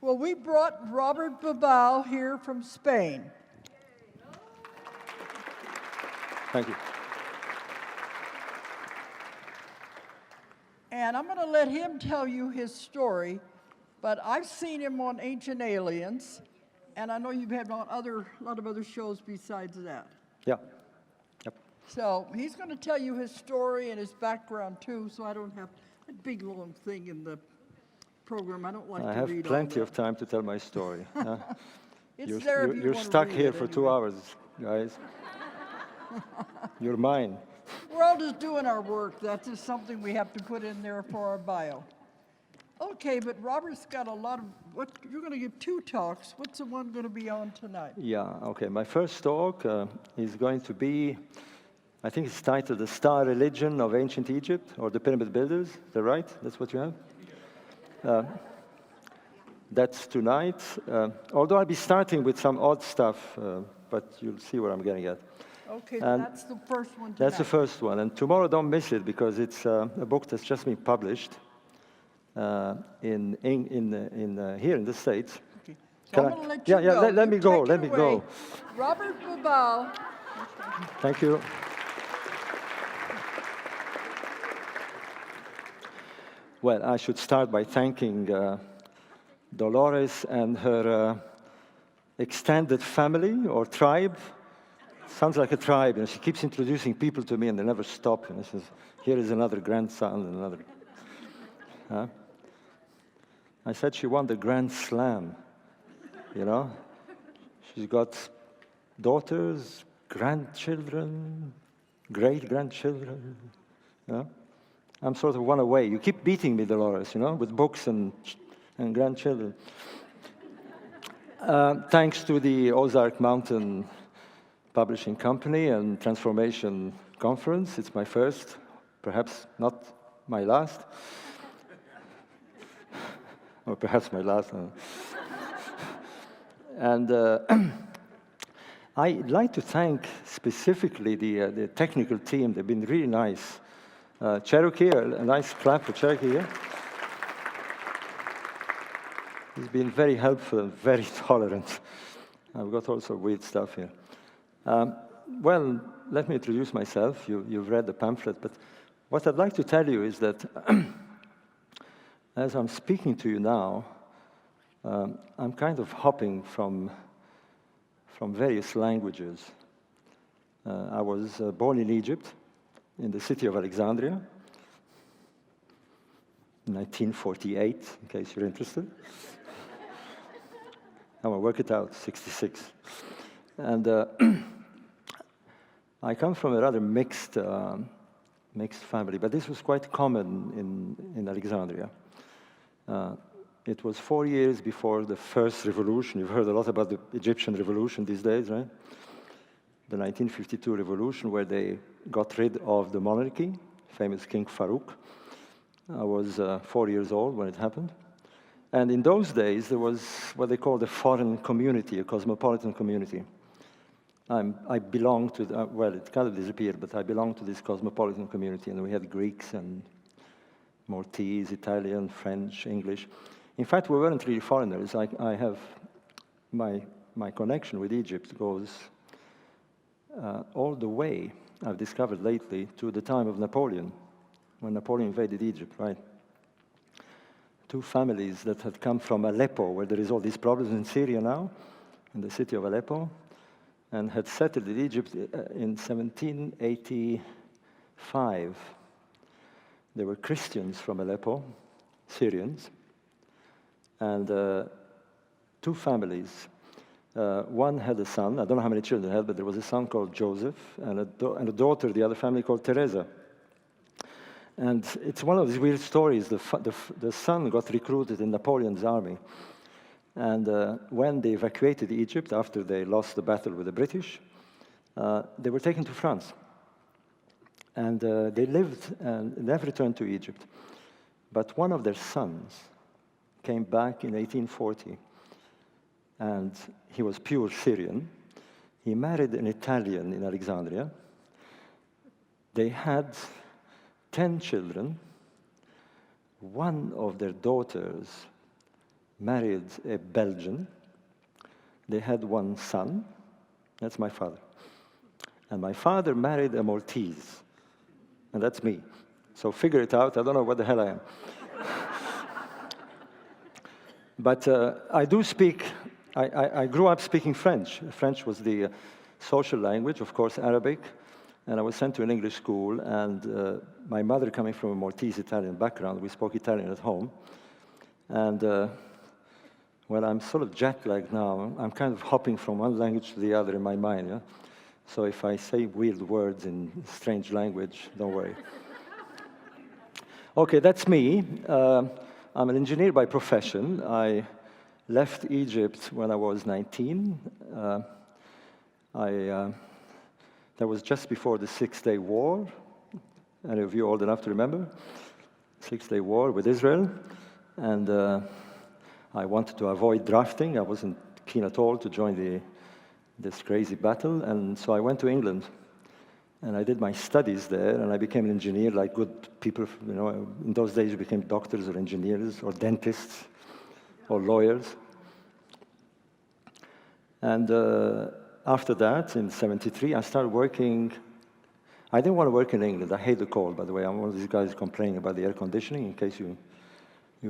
Well, we brought Robert Bauval here from Spain. Thank you. And I'm going to let him tell you his story, but I've seen him on Ancient Aliens, and I know you've had on a lot of other shows besides that. Yeah. Yep. So he's going to tell you his story and his background too, so I don't have a big long thing in the program. I don't like to read all I have plenty that. of time to tell my story. It's there if you you're want to stuck read here it for anyway. 2 hours, guys. You're mine. We're all just doing our work. That's just something we have to put in there for our bio. Okay, but Robert's got a lot of, you're going to give 2 talks. What's the one going to be on tonight? Yeah, okay. My first talk is going to be, I think it's titled The Star Religion of Ancient Egypt, or the Pyramid Builders. Is that right? That's what you have? That's tonight. Although I'll be starting with some odd stuff, but you'll see where I'm getting at. Okay, so that's the first one tonight. That's the first one. And tomorrow, don't miss it, because it's a book that's just been published here in the States. Okay. So I'm going to let you go. Let me go. Let me away. go. Robert Bauval. Thank you. Well, I should start by thanking Dolores and her extended family or tribe. Sounds like a tribe. She keeps introducing people to me, and they never stop. And she says, "Here is another grandson and another." Huh? I said she won the Grand Slam. You know, she's got daughters, grandchildren, great-grandchildren. You know? I'm sort of one away. You keep beating me, Dolores, with books and grandchildren. Thanks to the Ozark Mountain Publishing Company and Transformation Conference. It's my first, perhaps not my last. Or perhaps my last. And I'd like to thank specifically the technical team. They've been really nice. Cherokee, a nice clap for Cherokee here. He's been very helpful and very tolerant. I've got all sorts of weird stuff here. Well, let me introduce myself. You've read the pamphlet, but what I'd like to tell you is that as I'm speaking to you now, I'm kind of hopping from various languages. I was born in Egypt, in the city of Alexandria, in 1948, in case you're interested. I'm going to work it out, 66. And I come from a rather mixed family, but this was quite common in Alexandria. It was 4 years before the first revolution. You've heard a lot about the Egyptian revolution these days, right? The 1952 revolution, where they got rid of the monarchy, famous King Farouk. I was 4 years old when it happened. And in those days, there was what they called a foreign community, a cosmopolitan community. I belonged to, well, it kind of disappeared, but I belonged to this cosmopolitan community, and we had Greeks and Maltese, Italian, French, English. In fact, we weren't really foreigners. I have, my connection with Egypt goes all the way, I've discovered lately, to the time of Napoleon, when Napoleon invaded Egypt, right? 2 families that had come from Aleppo, where there is all these problems in Syria now, in the city of Aleppo, and had settled in Egypt in 1785. They were Christians from Aleppo, Syrians, and 2 families. One had a son, I don't know how many children they had, but there was a son called Joseph, and a daughter, the other family called Teresa. And it's one of these weird stories. The son got recruited in Napoleon's army. And when they evacuated Egypt after they lost the battle with the British, they were taken to France. And they lived and never returned to Egypt. But one of their sons came back in 1840. And he was pure Syrian. He married an Italian in Alexandria. They had 10 children. One of their daughters married a Belgian. They had one son. That's my father. And my father married a Maltese. And that's me. So figure it out. I don't know what the hell I am. But I do speak, I grew up speaking French. French was the social language, of course, Arabic. And I was sent to an English school. And my mother, coming from a Maltese Italian background, we spoke Italian at home. And well, I'm sort of jet-lagged now. I'm kind of hopping from one language to the other in my mind. Yeah? So if I say weird words in strange language, don't worry. Okay, that's me. I'm an engineer by profession. I left Egypt when I was 19. That was just before the Six-Day War. Any of you old enough to remember? Six-Day War with Israel. And I wanted to avoid drafting. I wasn't keen at all to join this crazy battle. And so I went to England. And I did my studies there, and I became an engineer like good people. You know, in those days, you became doctors or engineers or dentists or lawyers. And after that, in '73, I started working. I didn't want to work in England. I hate the cold, by the way. I'm one of these guys complaining about the air conditioning, in case you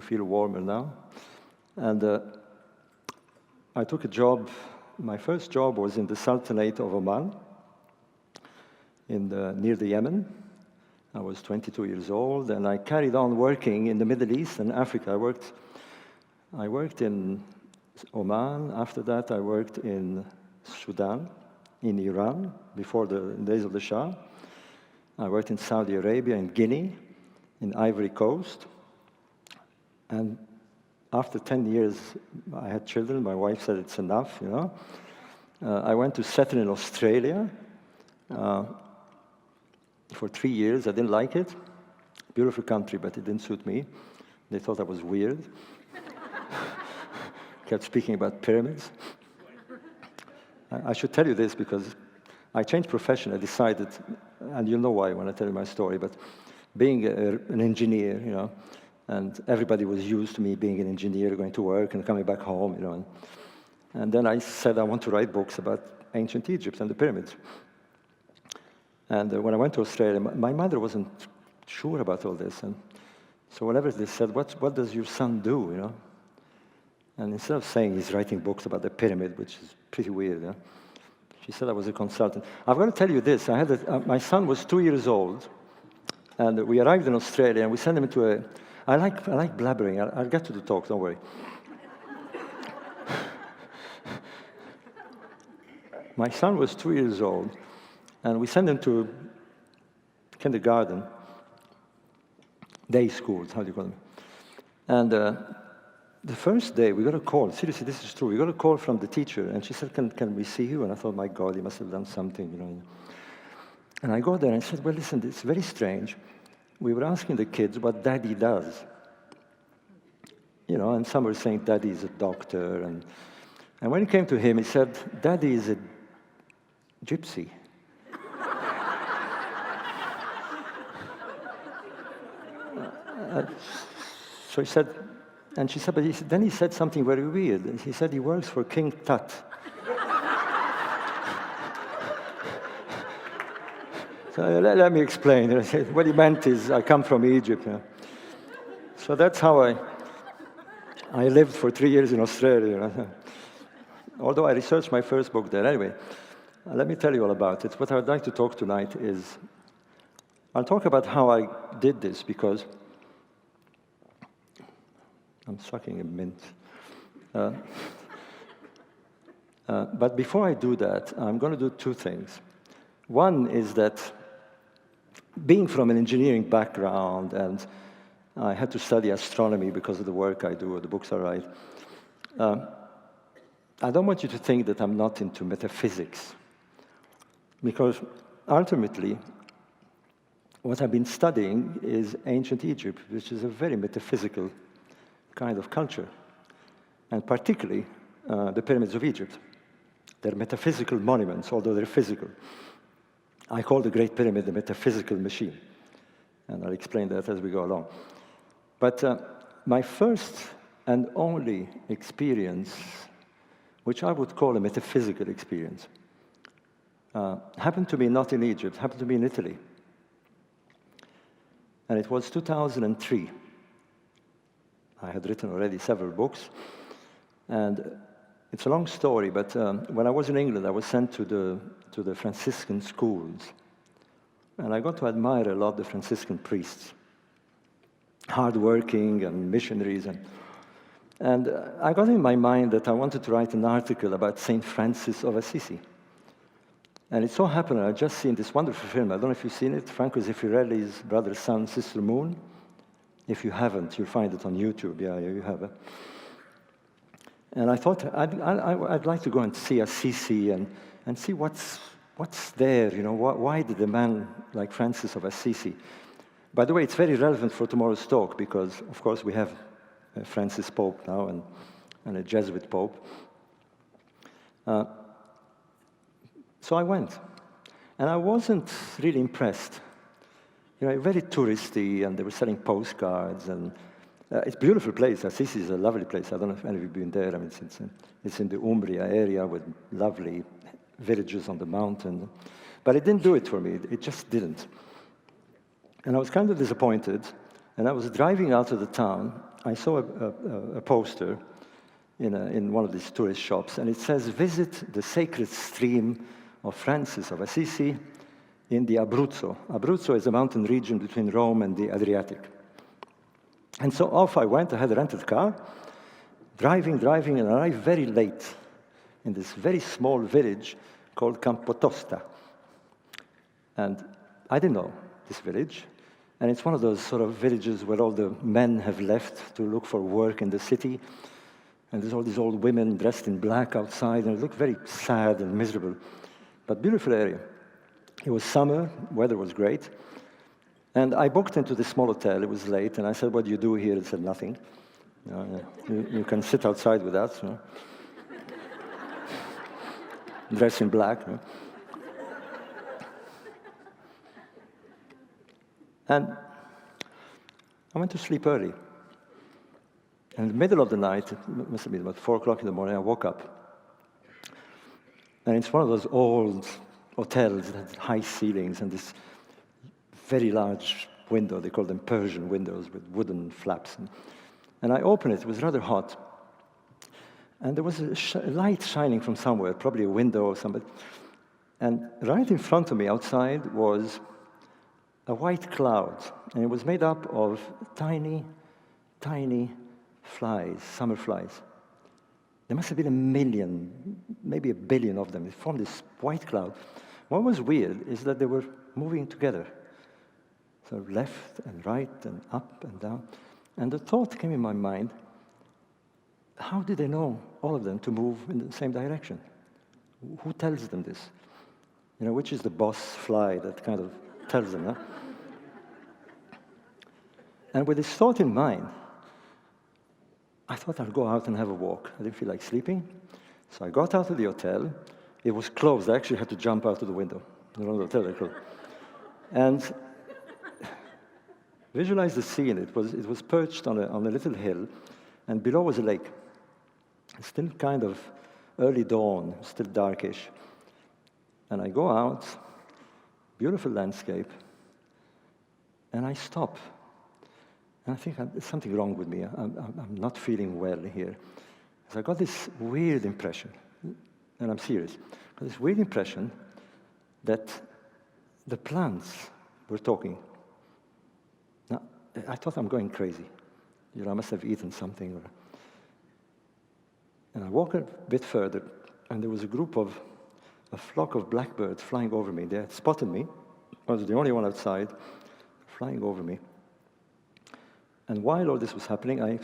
feel warmer now. And I took a job. My first job was in the Sultanate of Oman, near the Yemen. I was 22 years old, and I carried on working in the Middle East and Africa. I worked in Oman. After that, I worked in Sudan, in Iran, before the days of the Shah. I worked in Saudi Arabia, in Guinea, in Ivory Coast. And after 10 years, I had children. My wife said it's enough, you know. I went to settle in Australia. For 3 years. I didn't like it. Beautiful country, but it didn't suit me. They thought I was weird. Kept speaking about pyramids. I should tell you this because I changed profession. I decided, and you'll know why when I tell you my story, but being an engineer, you know, and everybody was used to me being an engineer, going to work and coming back home, you know. And then I said I want to write books about ancient Egypt and the pyramids. And when I went to Australia, my mother wasn't sure about all this. And so whenever they said, what does your son do, you know? And instead of saying he's writing books about the pyramid, which is pretty weird, you know, she said I was a consultant. I've got to tell you this. My son was 2 years old, and we arrived in Australia, and we sent him into a... I like blabbering. I'll get to the talk, don't worry. My son was 2 years old, and we sent him to kindergarten, day schools, how do you call them? And the first day, we got a call. Seriously, this is true. We got a call from the teacher, and she said, can we see you? And I thought, my God, he must have done something, you know. And I go there and I said, well, listen, it's very strange. We were asking the kids what Daddy does. You know, and some were saying Daddy is a doctor. And when it came to him, he said, Daddy is a gypsy. So he said, and she said, but then he said something very weird. He said he works for King Tut. So let me explain. What he meant is, I come from Egypt. You know. So that's how I lived for 3 years in Australia. You know. Although I researched my first book there. Anyway, let me tell you all about it. What I would like to talk tonight is, I'll talk about how I did this, because I'm sucking a mint. But before I do that, I'm going to do two things. One is that, being from an engineering background, and I had to study astronomy because of the work I do, or the books I write, I don't want you to think that I'm not into metaphysics. Because ultimately, what I've been studying is ancient Egypt, which is a very metaphysical kind of culture, and particularly the pyramids of Egypt. They're metaphysical monuments, although they're physical. I call the Great Pyramid the metaphysical machine, and I'll explain that as we go along. But my first and only experience, which I would call a metaphysical experience, happened to me not in Egypt, happened to me in Italy. And it was 2003. I had written already several books, and it's a long story, but when I was in England, I was sent to the Franciscan schools, and I got to admire a lot the Franciscan priests, hardworking and missionaries, and I got in my mind that I wanted to write an article about Saint Francis of Assisi. And it so happened, I'd just seen this wonderful film. I don't know if you've seen it, Franco Zeffirelli's Brother, Sun, Sister, Moon. If you haven't, you'll find it on YouTube. Yeah, you have it. And I thought I'd like to go and see Assisi and see what's there. You know, why did a man like Francis of Assisi? By the way, it's very relevant for tomorrow's talk because, of course, we have a Francis Pope now and a Jesuit Pope. So I went, and I wasn't really impressed. You know, very touristy, and they were selling postcards, and it's a beautiful place. Assisi is a lovely place. I don't know if any of you have been there. I mean, it's in the Umbria area with lovely villages on the mountain. But it didn't do it for me. It just didn't. And I was kind of disappointed, and I was driving out of the town. I saw a poster in one of these tourist shops, and it says, "Visit the sacred stream of Francis of Assisi in the Abruzzo." Abruzzo is a mountain region between Rome and the Adriatic. And so off I went. I had a rented car, driving, and arrived very late in this very small village called Campotosta. And I didn't know this village. And it's one of those sort of villages where all the men have left to look for work in the city. And there's all these old women dressed in black outside, and it looked very sad and miserable. But beautiful area. It was summer, weather was great. And I booked into this small hotel. It was late, and I said, "What do you do here?" It said, "Nothing. You can sit outside with us." You know. Dressed in black. You know. And I went to sleep early. And in the middle of the night, it must have been about 4 o'clock in the morning, I woke up. And it's one of those old hotels that had high ceilings and this very large window. They call them Persian windows with wooden flaps. And I opened it. It was rather hot. And there was a light shining from somewhere, probably a window or something. And right in front of me outside was a white cloud. And it was made up of tiny, tiny flies, summer flies. There must have been 1 million, maybe 1 billion of them. They formed this white cloud. What was weird is that they were moving together. So left and right and up and down. And the thought came in my mind, how did they know, all of them, to move in the same direction? Who tells them this? You know, which is the boss fly that kind of tells them, huh? And with this thought in mind, I thought I'd go out and have a walk. I didn't feel like sleeping. So I got out of the hotel. It was closed. I actually had to jump out of the window. The hotel was closed. And visualize the scene. It was perched on a little hill, and below was a lake. It's still kind of early dawn, still darkish. And I go out, beautiful landscape, and I stop. And I think there's something wrong with me. I'm not feeling well here. So I got this weird impression, and I'm serious, I got this weird impression that the plants were talking. Now, I thought I'm going crazy. You know, I must have eaten something. And I walked a bit further, and there was a flock of blackbirds flying over me. They had spotted me. I was the only one outside, flying over me. And while all this was happening, I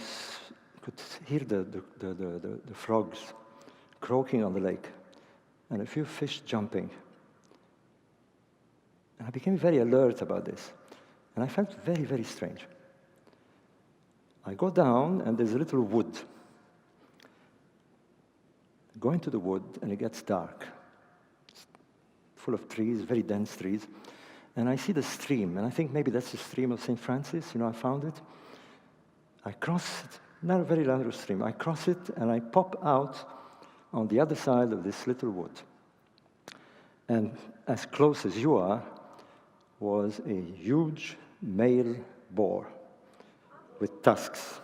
could hear the frogs croaking on the lake, and a few fish jumping. And I became very alert about this, and I felt very, very strange. I go down, and there's a little wood. I go into the wood, and it gets dark. It's full of trees, very dense trees. And I see the stream, and I think maybe that's the stream of St. Francis. You know, I found it. I cross it, not a very narrow stream. I cross it, and I pop out on the other side of this little wood. And as close as you are was a huge male boar with tusks.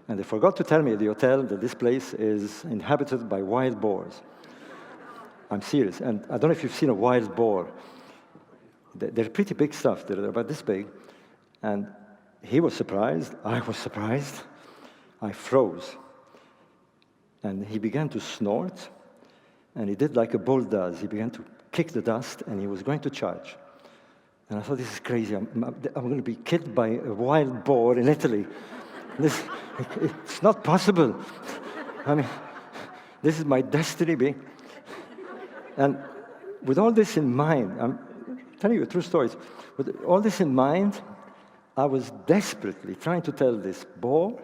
And they forgot to tell me at the hotel that this place is inhabited by wild boars. I'm serious. And I don't know if you've seen a wild boar. They're pretty big stuff. They're about this big. And he was surprised. I was surprised. I froze. And he began to snort. And he did like a bull does. He began to kick the dust, and he was going to charge. And I thought, this is crazy. I'm going to be killed by a wild boar in Italy. It's not possible. I mean, this is my destiny. And with all this in mind, I'm telling you a true story. With all this in mind, I was desperately trying to tell this boar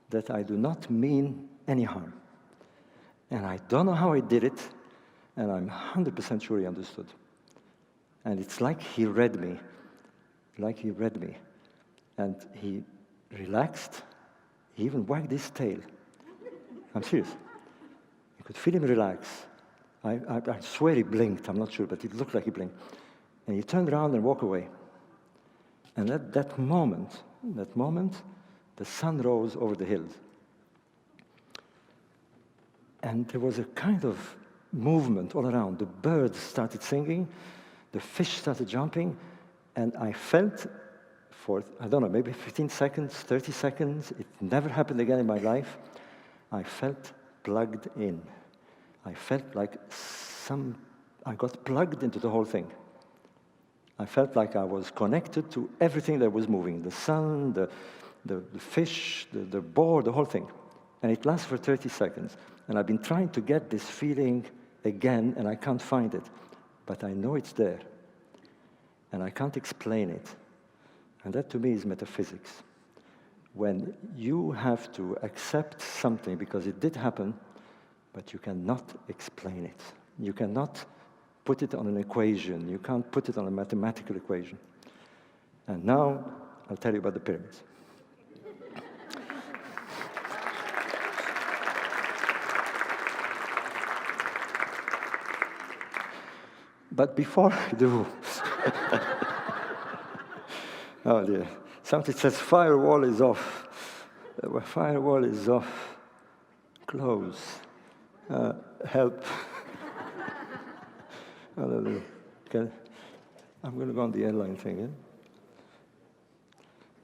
that I do not mean any harm. And I don't know how I did it, and I'm 100% sure he understood. And it's like he read me, And he relaxed. He even wagged his tail. I'm serious. You could feel him relax. I swear he blinked. I'm not sure, but it looked like he blinked. And he turned around and walked away. And at that moment, the sun rose over the hills. And there was a kind of movement all around. The birds started singing, the fish started jumping, and I felt for, I don't know, maybe 15 seconds, 30 seconds, it never happened again in my life, I felt plugged in. I felt like I got plugged into the whole thing. I felt like I was connected to everything that was moving, the sun, the fish, the boar, the whole thing. And it lasts for 30 seconds. And I've been trying to get this feeling again, and I can't find it. But I know it's there. And I can't explain it. And that, to me, is metaphysics. When you have to accept something because it did happen, but you cannot explain it. You cannot put it on an equation. You can't put it on a mathematical equation. And now, I'll tell you about the pyramids. But before I do, oh dear, something says firewall is off. Firewall is off. Close. Help. Okay. I'm going to go on the airline thing. Yeah?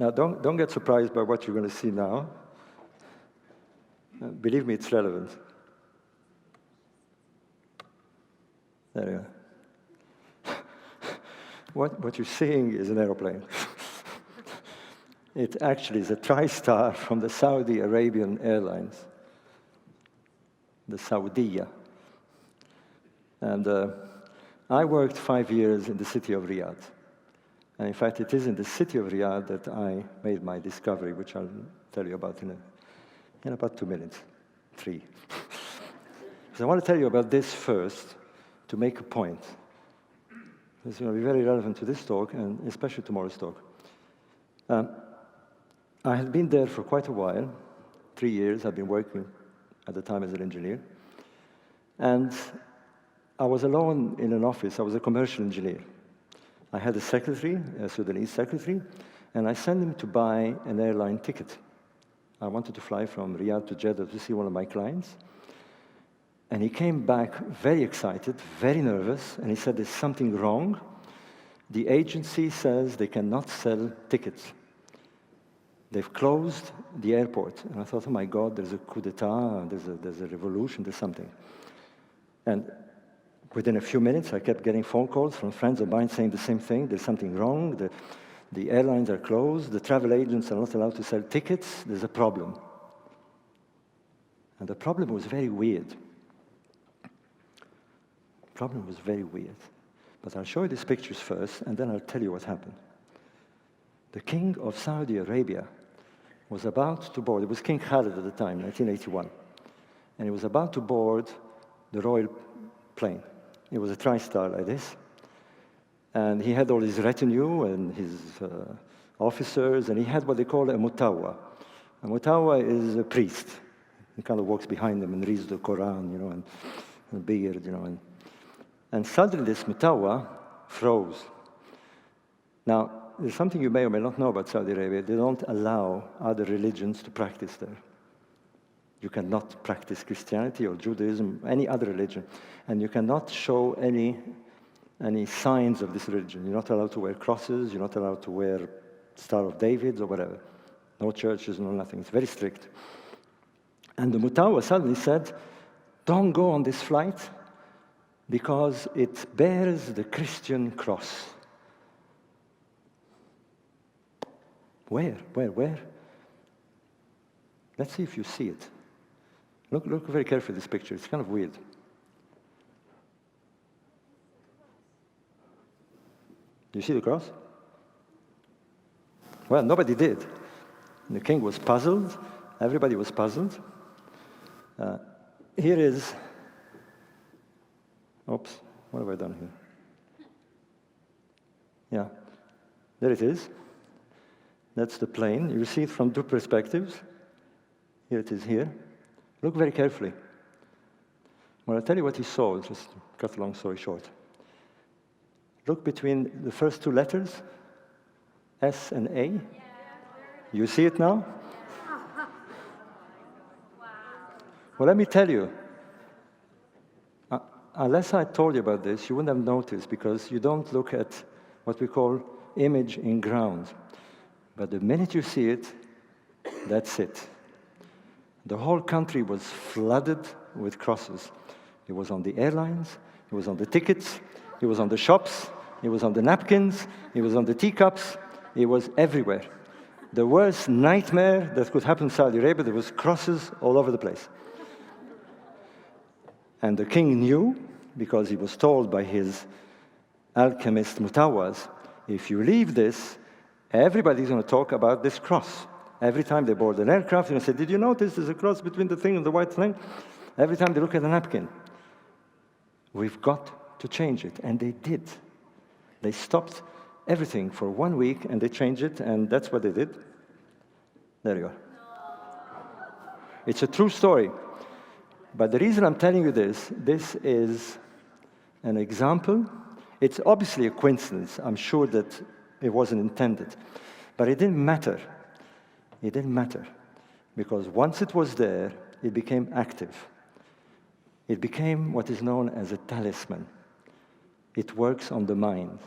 Now, don't get surprised by what you're going to see now. Believe me, it's relevant. There you go. What you're seeing is an aeroplane. It actually is a TriStar from the Saudi Arabian Airlines, the Saudiya. And I worked 5 years in the city of Riyadh. And in fact, it is in the city of Riyadh that I made my discovery, which I'll tell you about in about 2 minutes, 3. So I want to tell you about this first to make a point. It's going to be very relevant to this talk, and especially tomorrow's talk. I had been there for quite a while, 3 years. I've been working at the time as an engineer. And I was alone in an office. I was a commercial engineer. I had a secretary, a Sudanese secretary, and I sent him to buy an airline ticket. I wanted to fly from Riyadh to Jeddah to see one of my clients. And he came back very excited, very nervous, and he said, there's something wrong. The agency says they cannot sell tickets. They've closed the airport. And I thought, oh my God, there's a coup d'etat, there's a revolution, there's something. And within a few minutes, I kept getting phone calls from friends of mine saying the same thing, there's something wrong, the airlines are closed, the travel agents are not allowed to sell tickets, there's a problem. And the problem was very weird. Problem was very weird. But I'll show you these pictures first, and then I'll tell you what happened. The king of Saudi Arabia was about to board. It was King Khalid at the time, 1981. And he was about to board the royal plane. It was a TriStar like this. And he had all his retinue and his officers, and he had what they call a mutawa. A Mutawa is a priest. He kind of walks behind them and reads the Quran, and a beard, and suddenly this Mutawa froze. Now, there's something you may or may not know about Saudi Arabia. They don't allow other religions to practice there. You cannot practice Christianity or Judaism, any other religion, and you cannot show any signs of this religion. You're not allowed to wear crosses. You're not allowed to wear Star of David or whatever. No churches, no nothing. It's very strict. And the Mutawa suddenly said, don't go on this flight because it bears the Christian cross. Where? Let's see if you see it. Look very carefully at this picture. It's kind of weird. Do you see the cross? Well, nobody did. The king was puzzled. Everybody was puzzled. Here is... Oops, what have I done here? Yeah, there it is. That's the plane. You see it from two perspectives. Here it is here. Look very carefully. Well, I'll tell you what he saw, just to cut a long story short. Look between the first two letters, S and A. You see it now? Well, let me tell you, unless I told you about this, you wouldn't have noticed because you don't look at what we call image in ground. But the minute you see it, that's it. The whole country was flooded with crosses. It was on the airlines, it was on the tickets, it was on the shops, it was on the napkins, it was on the teacups, it was everywhere. The worst nightmare that could happen in Saudi Arabia, there was crosses all over the place. And the king knew, because he was told by his alchemist Mutawas, if you leave this, everybody's going to talk about this cross. Every time they board an aircraft, they're going to say, did you notice there's a cross between the thing and the white thing? Every time they look at a napkin. We've got to change it. And they did. They stopped everything for 1 week, and they changed it, and that's what they did. There you are. It's a true story. But the reason I'm telling you this is an example. It's obviously a coincidence. I'm sure that it wasn't intended. But it didn't matter. It didn't matter. Because once it was there, it became active. It became what is known as a talisman. It works on the mind.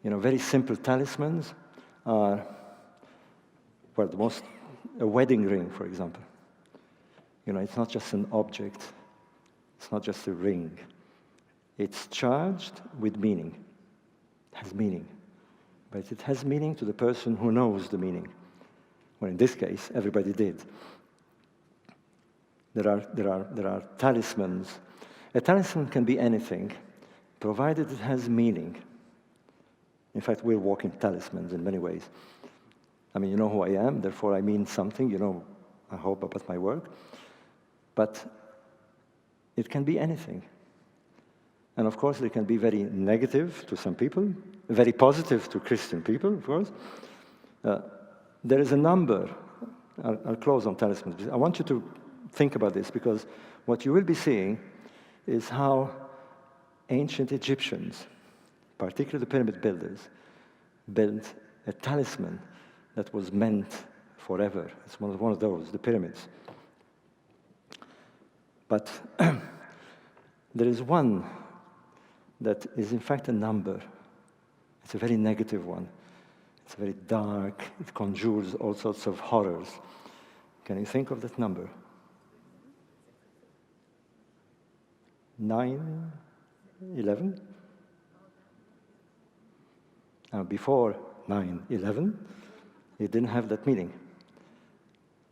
Very simple talismans are, well, a wedding ring, for example. It's not just an object. It's not just a ring. It's charged with meaning. It has meaning. But it has meaning to the person who knows the meaning. Well, in this case, everybody did. There are talismans. A talisman can be anything, provided it has meaning. In fact, we're walking talismans in many ways. I mean, you know who I am, therefore I mean something, I hope, about my work. But it can be anything. And of course, it can be very negative to some people, very positive to Christian people, of course. There is a number. I'll close on talismans. I want you to think about this, because what you will be seeing is how ancient Egyptians, particularly the pyramid builders, built a talisman that was meant forever. It's one of those, the pyramids. But there is one that is in fact a number. It's a very negative one. It's very dark. It conjures all sorts of horrors. Can you think of that number? 9/11? Before 9/11, it didn't have that meaning.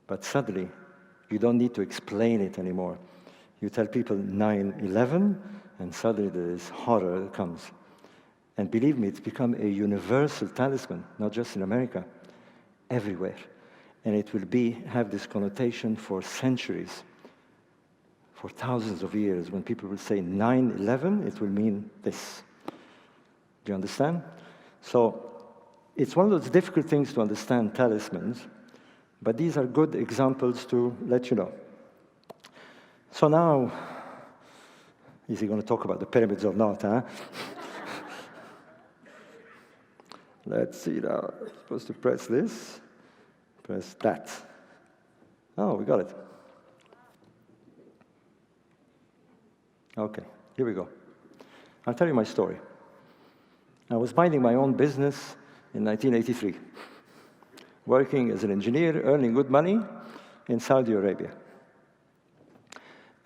But suddenly, you don't need to explain it anymore. You tell people 9/11, and suddenly this horror comes. And believe me, it's become a universal talisman, not just in America, everywhere. And it will have this connotation for centuries, for thousands of years. When people will say 9/11, it will mean this. Do you understand? So it's one of those difficult things to understand talismans, But these are good examples to let you know. So now, is he going to talk about the pyramids or not, huh? Let's see now. I'm supposed to press this, press that. Oh, we got it. Okay, here we go. I'll tell you my story. I was minding my own business in 1983, working as an engineer, earning good money in Saudi Arabia.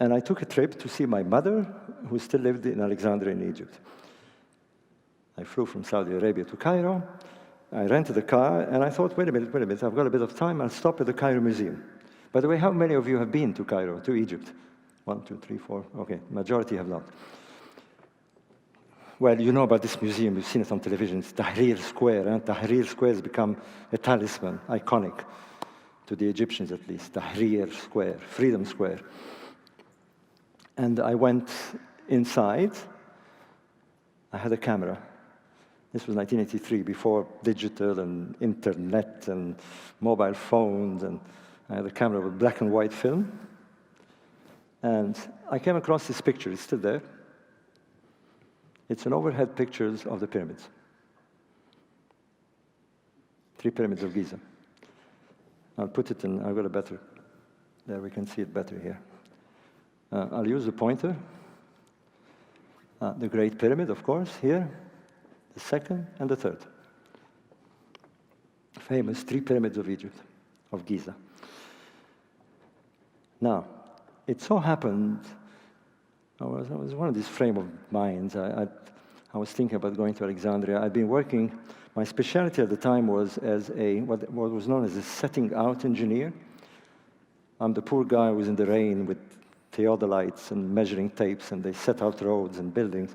And I took a trip to see my mother, who still lived in Alexandria in Egypt. I flew from Saudi Arabia to Cairo. I rented a car, and I thought, wait a minute, I've got a bit of time, I'll stop at the Cairo Museum. By the way, how many of you have been to Cairo, to Egypt? 1, 2, 3, 4, okay, majority have not. Well, you know about this museum, you've seen it on television, it's Tahrir Square. Tahrir Square has become a talisman, iconic, to the Egyptians at least, Tahrir Square, Freedom Square. And I went inside, I had a camera. This was 1983, before digital and internet and mobile phones, and I had a camera with black and white film. And I came across this picture, it's still there. It's an overhead pictures of the pyramids. 3 pyramids of Giza. I'll put it in, I've got a better, there we can see it better here. I'll use the pointer. The Great Pyramid, of course, here. The second and the third. Famous 3 pyramids of Egypt, of Giza. Now, it so happened, I was one of these frame of minds. I was thinking about going to Alexandria. I'd been working, my specialty at the time was as what was known as a setting out engineer. I'm the poor guy who was in the rain with theodolites and measuring tapes, and they set out roads and buildings.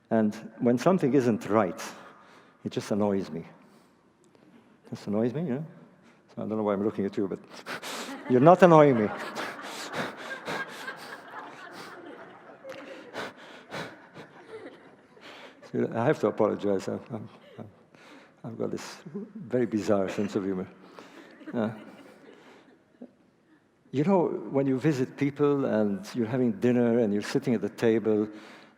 And when something isn't right, it just annoys me. It just annoys me, yeah? So I don't know why I'm looking at you, but you're not annoying me. I have to apologize. I've got this very bizarre sense of humor. You know, when you visit people and you're having dinner and you're sitting at the table,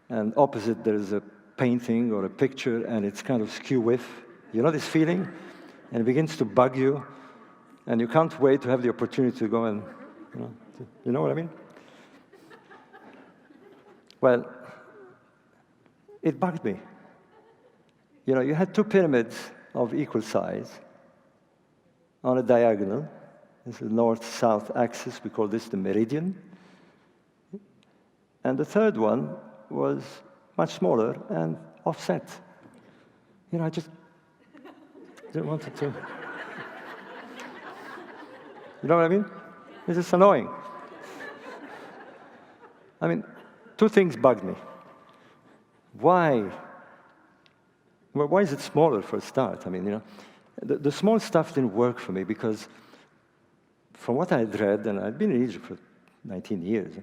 and opposite there's a painting or a picture and it's kind of skew-with. You know this feeling? And it begins to bug you, and you can't wait to have the opportunity to go and, you know what I mean? Well, it bugged me. You know, you had 2 pyramids of equal size on a diagonal. This is the north-south axis. We call this the meridian. And the third one was much smaller and offset. You know, I just didn't want it to. You know what I mean? It's just annoying. I mean, 2 things bugged me. Why? Well, why is it smaller for a start? I mean, you know, the small stuff didn't work for me because from what I'd read, and I'd been in Egypt for 19 years,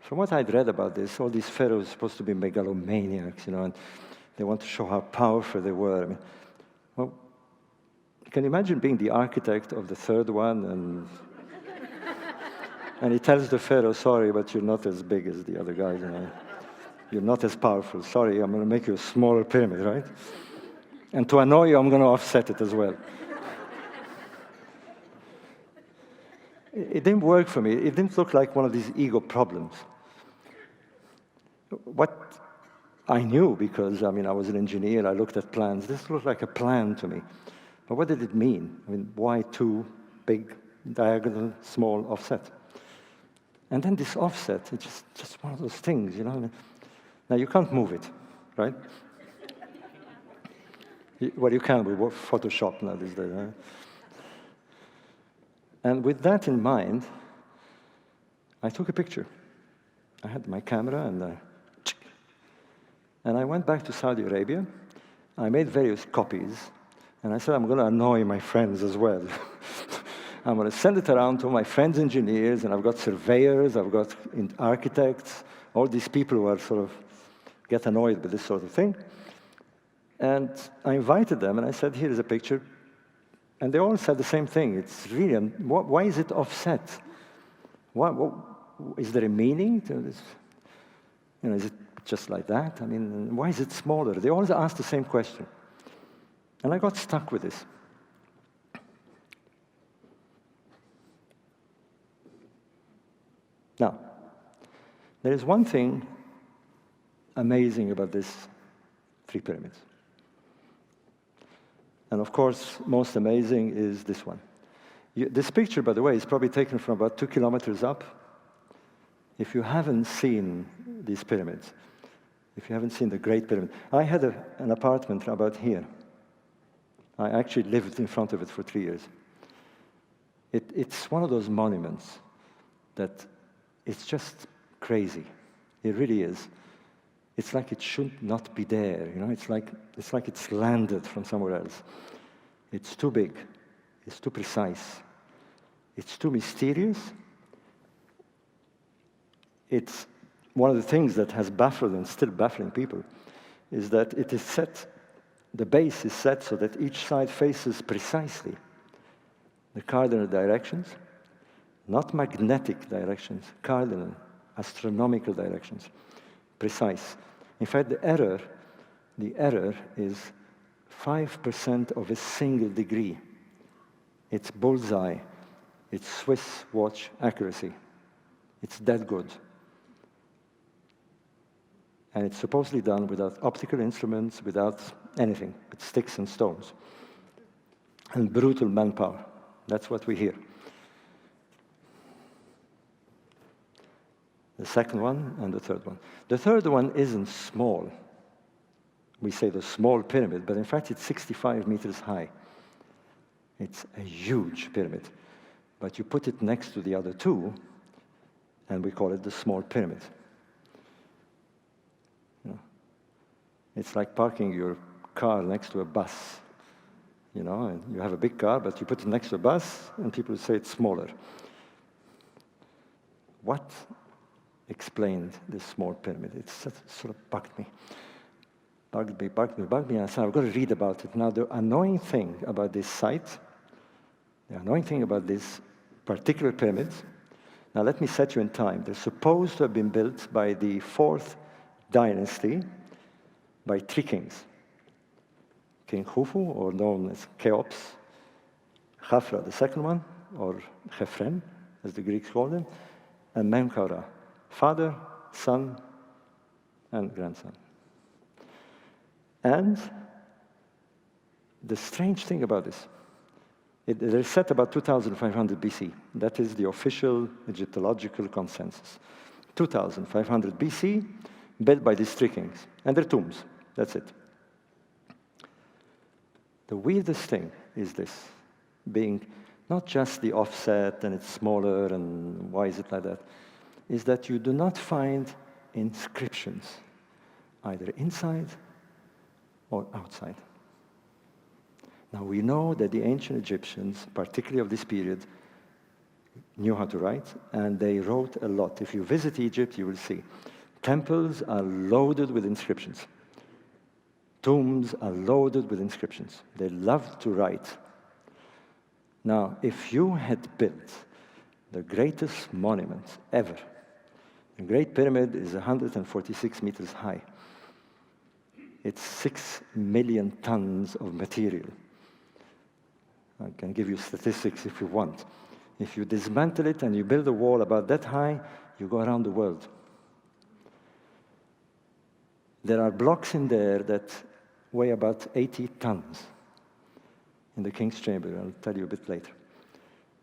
from what I'd read about this, all these pharaohs are supposed to be megalomaniacs, you know, and they want to show how powerful they were. I mean, well, can you imagine being the architect of the third one, and he tells the pharaoh, sorry, but you're not as big as the other guys, you know. You're not as powerful. Sorry, I'm going to make you a smaller pyramid, right? And to annoy you, I'm going to offset it as well. It didn't work for me. It didn't look like one of these ego problems. What I knew, because, I mean, I was an engineer, I looked at plans. This looked like a plan to me. But what did it mean? I mean, why 2 big, diagonal, small offset? And then this offset, it's just one of those things, you know? Now, you can't move it, right? Well, you can with Photoshop now these days, right? And with that in mind, I took a picture. I had my camera, and I went back to Saudi Arabia. I made various copies, and I said, I'm going to annoy my friends as well. I'm going to send it around to my friends engineers, and I've got surveyors, I've got architects, all these people who are sort of get annoyed with this sort of thing. And I invited them, and I said, here's a picture. And they all said the same thing. It's really, why is it offset? Is there a meaning to this? Is it just like that? I mean, why is it smaller? They always ask the same question. And I got stuck with this. Now, there is one thing amazing about these 3 pyramids. And of course, most amazing is this one. This picture, by the way, is probably taken from about 2 kilometers up. If you haven't seen these pyramids, if you haven't seen the Great Pyramid, I had an apartment about here. I actually lived in front of it for 3 years. It's one of those monuments that it's just crazy. It really is. It's like it should not be there. It's like it's landed from somewhere else. It's too big. It's too precise. It's too mysterious. It's one of the things that has baffled and still baffling people is that it is set, the base is set so that each side faces precisely the cardinal directions, not magnetic directions, cardinal, astronomical directions, precise. In fact, the error is 5% of a single degree. It's bullseye. It's Swiss watch accuracy. It's that good. And it's supposedly done without optical instruments, without anything, with sticks and stones. And brutal manpower. That's what we hear. The second one and the third one. The third one isn't small. We say the small pyramid, but in fact it's 65 meters high. It's a huge pyramid. But you put it next to the other 2, and we call it the small pyramid. It's like parking your car next to a bus. And you have a big car, but you put it next to a bus, and people say it's smaller. What explained this small pyramid? It sort of bugged me. And I said, I've got to read about it. Now, the annoying thing about this site, the annoying thing about this particular pyramid, now let me set you in time. They're supposed to have been built by the 4th dynasty, by 3 kings. King Khufu, or known as Cheops, Khafra, the second one, or Khephren, as the Greeks called him, and Menkaura, father, son, and grandson. And the strange thing about this, they're set about 2500 BC. That is the official Egyptological consensus. 2500 BC, built by these 3 kings. And their tombs, that's it. The weirdest thing is this, being not just the offset and it's smaller and why is it like that, is that you do not find inscriptions, either inside or outside. Now we know that the ancient Egyptians, particularly of this period, knew how to write, and they wrote a lot. If you visit Egypt, you will see temples are loaded with inscriptions. Tombs are loaded with inscriptions. They loved to write. Now, if you had built the greatest monument ever, the Great Pyramid is 146 meters high. It's 6 million tons of material. I can give you statistics if you want. If you dismantle it and you build a wall about that high, you go around the world. There are blocks in there that weigh about 80 tons in the King's Chamber. I'll tell you a bit later.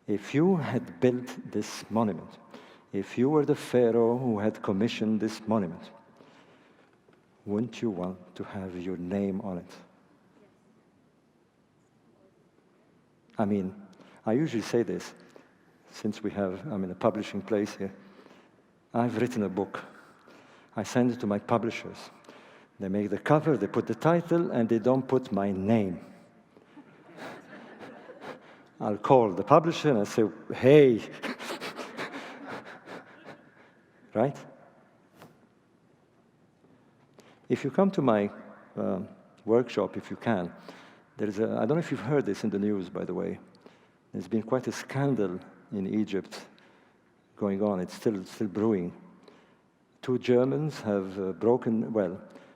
If you had built this monument, if you were the Pharaoh who had commissioned this monument, wouldn't you want to have your name on it? I mean, I usually say this, since I'm in a publishing place here. I've written a book. I send it to my publishers. They make the cover, they put the title, and they don't put my name. I'll call the publisher and I say, hey, right? If you come to my workshop, if you can, I don't know if you've heard this in the news, by the way. There's been quite a scandal in Egypt going on. It's still brewing. 2 Germans have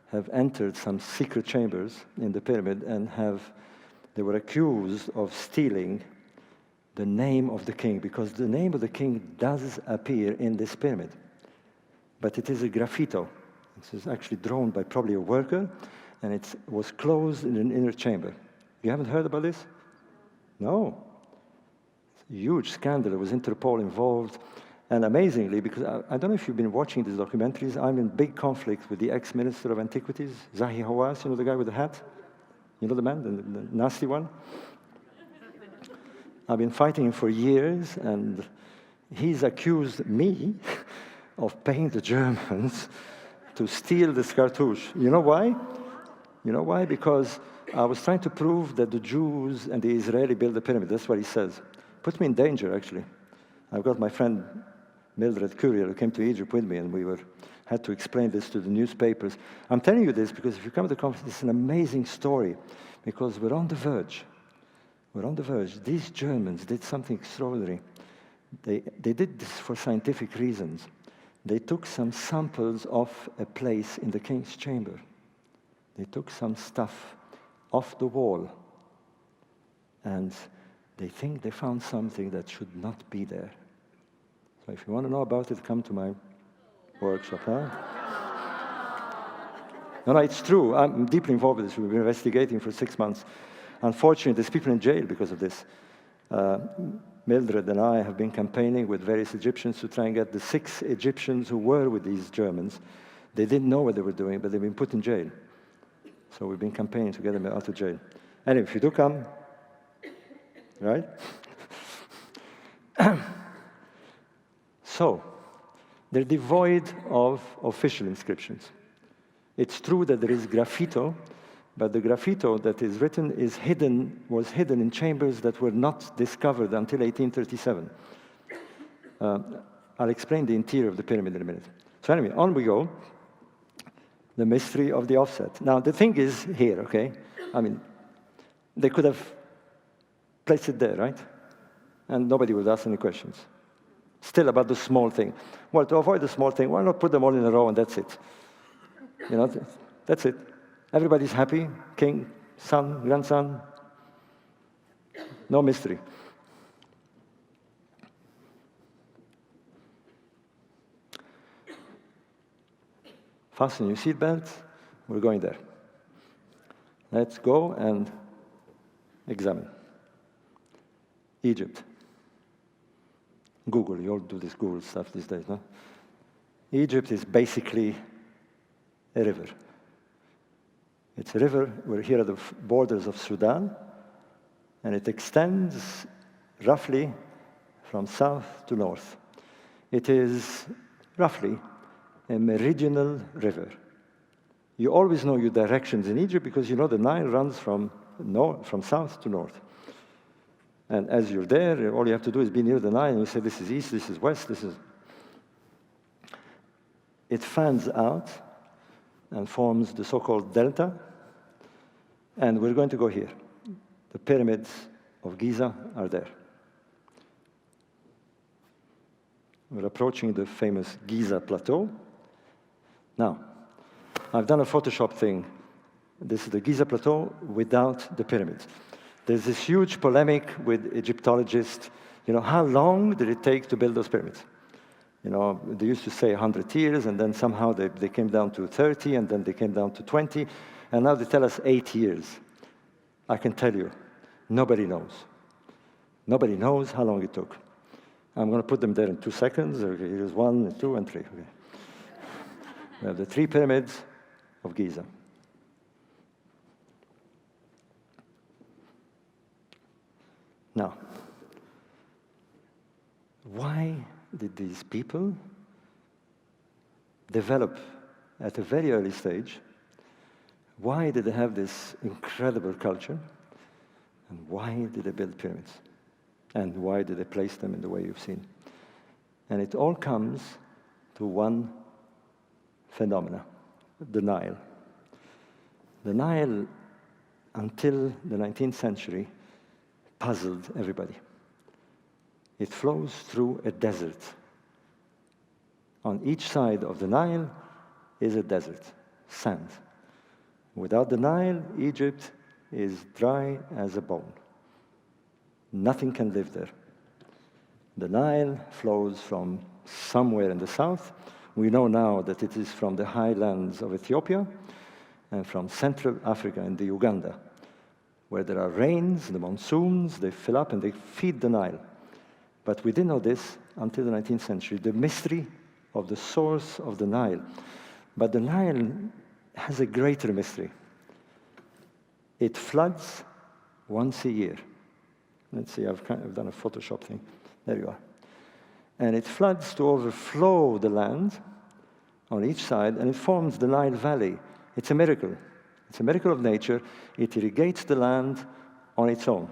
have entered some secret chambers in the pyramid and they were accused of stealing the name of the king, because the name of the king does appear in this pyramid. But it is a graffito. This is actually drawn by probably a worker, and it was closed in an inner chamber. You haven't heard about this? No. It's a huge scandal. There was Interpol involved. And amazingly, because I don't know if you've been watching these documentaries, I'm in big conflict with the ex-minister of antiquities, Zahi Hawass, you know the guy with the hat? You know the man, the nasty one? I've been fighting him for years, and he's accused me of paying the Germans to steal this cartouche. You know why? You know why? Because I was trying to prove that the Jews and the Israeli built the pyramid. That's what he says. Put me in danger, actually. I've got my friend Mildred Courier, who came to Egypt with me, and we had to explain this to the newspapers. I'm telling you this because if you come to the conference, it's an amazing story, because we're on the verge. We're on the verge. These Germans did something extraordinary. They did this for scientific reasons. They took some samples of a place in the king's chamber. They took some stuff off the wall, and they think they found something that should not be there. So if you want to know about it, come to my workshop, huh? No, it's true. I'm deeply involved with this. We've been investigating for 6 months. Unfortunately, there's people in jail because of this. Mildred and I have been campaigning with various Egyptians to try and get the 6 Egyptians who were with these Germans. They didn't know what they were doing, but they've been put in jail. So we've been campaigning to get them out of jail. Anyway, if you do come, right? So, they're devoid of official inscriptions. It's true that there is graffito, but the graffito that is written was hidden in chambers that were not discovered until 1837. I'll explain the interior of the pyramid in a minute. So anyway, on we go. The mystery of the offset. Now, the thing is here, okay? I mean, they could have placed it there, right? And nobody would ask any questions. Still about the small thing. Well, to avoid the small thing, why not put them all in a row and that's it? You know, that's it. Everybody's happy. King, son, grandson. No mystery. Fasten your seatbelts. We're going there. Let's go and examine. Egypt. Google. You all do this Google stuff these days, no? Egypt is basically a river. It's a river. We're here at the borders of Sudan, and it extends roughly from south to north. It is roughly a meridional river. You always know your directions in Egypt because you know the Nile runs from south to north. And as you're there, all you have to do is be near the Nile, and you say, this is east, this is west, this is... It fans out and forms the so-called delta, and we're going to go here. The pyramids of Giza are there. We're approaching the famous Giza plateau. Now, I've done a Photoshop thing. This is the Giza plateau without the pyramids. There's this huge polemic with Egyptologists. You know, how long did it take to build those pyramids? You know, they used to say 100 years, and then somehow they came down to 30, and then they came down to 20, and now they tell us 8 years. I can tell you, nobody knows. Nobody knows how long it took. I'm going to put them there in 2 seconds. Okay, here's 1, 2, and 3. Okay. We have the 3 pyramids of Giza. Now, why did these people develop at a very early stage? Why did they have this incredible culture? And why did they build pyramids? And why did they place them in the way you've seen? And it all comes to one phenomena, the Nile. The Nile, until the 19th century, puzzled everybody. It flows through a desert. On each side of the Nile is a desert, sand. Without the Nile, Egypt is dry as a bone. Nothing can live there. The Nile flows from somewhere in the south. We know now that it is from the highlands of Ethiopia and from Central Africa and the Uganda, where there are rains, the monsoons, they fill up and they feed the Nile. But we didn't know this until the 19th century, the mystery of the source of the Nile. But the Nile has a greater mystery. It floods once a year. Let's see, I've done a Photoshop thing. There you are. And it floods to overflow the land on each side, and it forms the Nile Valley. It's a miracle. It's a miracle of nature. It irrigates the land on its own.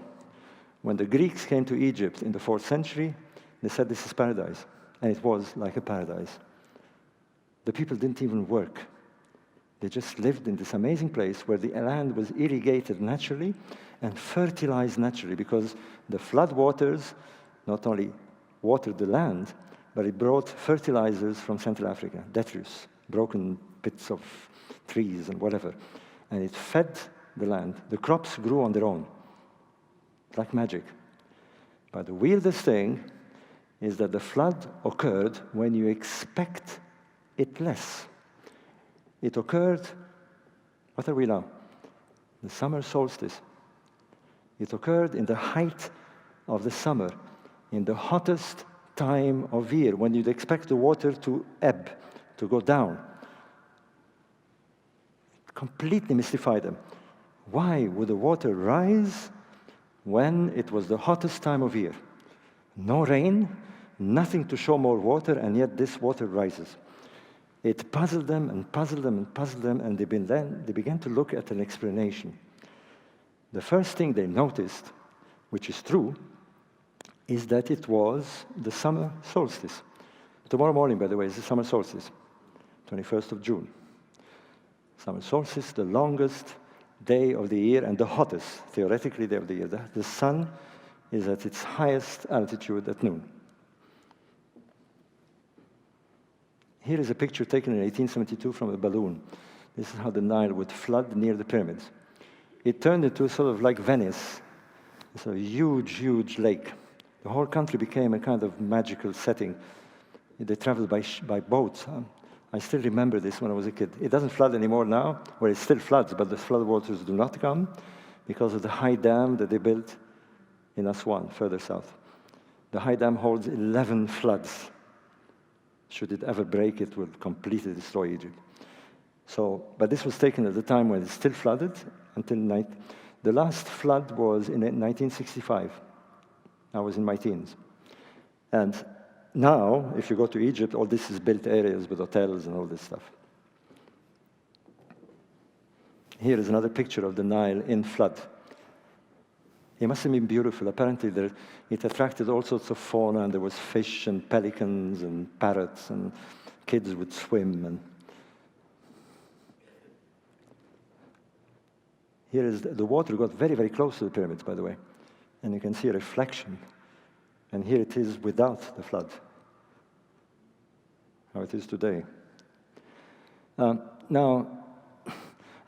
When the Greeks came to Egypt in the 4th century, they said this is paradise. And it was like a paradise. The people didn't even work. They just lived in this amazing place where the land was irrigated naturally and fertilized naturally, because the flood waters not only watered the land, but it brought fertilizers from Central Africa, detritus, broken bits of trees and whatever. And it fed the land. The crops grew on their own, like magic. But the weirdest thing is that the flood occurred when you expect it less. It occurred, what are we now? The summer solstice. It occurred in the height of the summer, in the hottest time of year, when you'd expect the water to ebb, to go down. It completely mystified them. Why would the water rise when it was the hottest time of year? No rain, nothing to show more water, and yet this water rises. It puzzled them and puzzled them and puzzled them, and they began to look at an explanation. The first thing they noticed, which is true, is that it was the summer solstice. Tomorrow morning, by the way, is the summer solstice, 21st of June. Summer solstice, the longest day of the year and the hottest, theoretically, day of the year. The sun is at its highest altitude at noon. Here is a picture taken in 1872 from a balloon. This is how the Nile would flood near the pyramids. It turned into sort of like Venice. It's a huge, huge lake. The whole country became a kind of magical setting. They traveled by boats. I still remember this when I was a kid. It doesn't flood anymore now, where it still floods, but the flood waters do not come because of the high dam that they built in Aswan, further south. The high dam holds 11 floods. Should it ever break, it will completely destroy Egypt. But this was taken at the time when it still flooded until night. The last flood was in 1965. I was in my teens. And now, if you go to Egypt, all this is built areas with hotels and all this stuff. Here is another picture of the Nile in flood. It must have been beautiful. Apparently, it attracted all sorts of fauna, and there was fish and pelicans and parrots, and kids would swim. And here is the water got very, very close to the pyramids, by the way, and you can see a reflection. And here it is without the flood, how it is today. Now,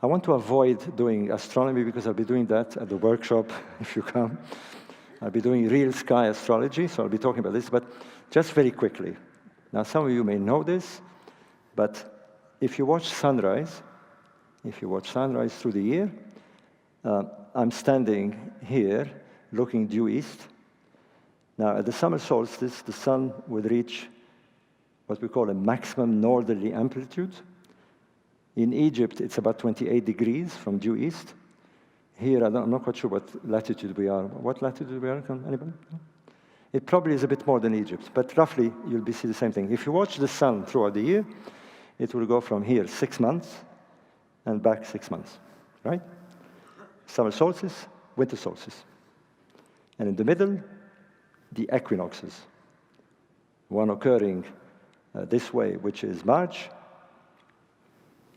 I want to avoid doing astronomy because I'll be doing that at the workshop if you come. I'll be doing real sky astrology, so I'll be talking about this, but just very quickly. Now, some of you may know this, but if you watch sunrise through the year, I'm standing here looking due east. Now, at the summer solstice, the sun would reach what we call a maximum northerly amplitude. In Egypt, it's about 28 degrees from due east. Here, I'm not quite sure what latitude we are. What latitude we are? Anybody? No? It probably is a bit more than Egypt, but roughly you'll see the same thing. If you watch the sun throughout the year, it will go from here 6 months and back 6 months, right? Summer solstice, winter solstice. And in the middle, the equinoxes. One occurring this way, which is March,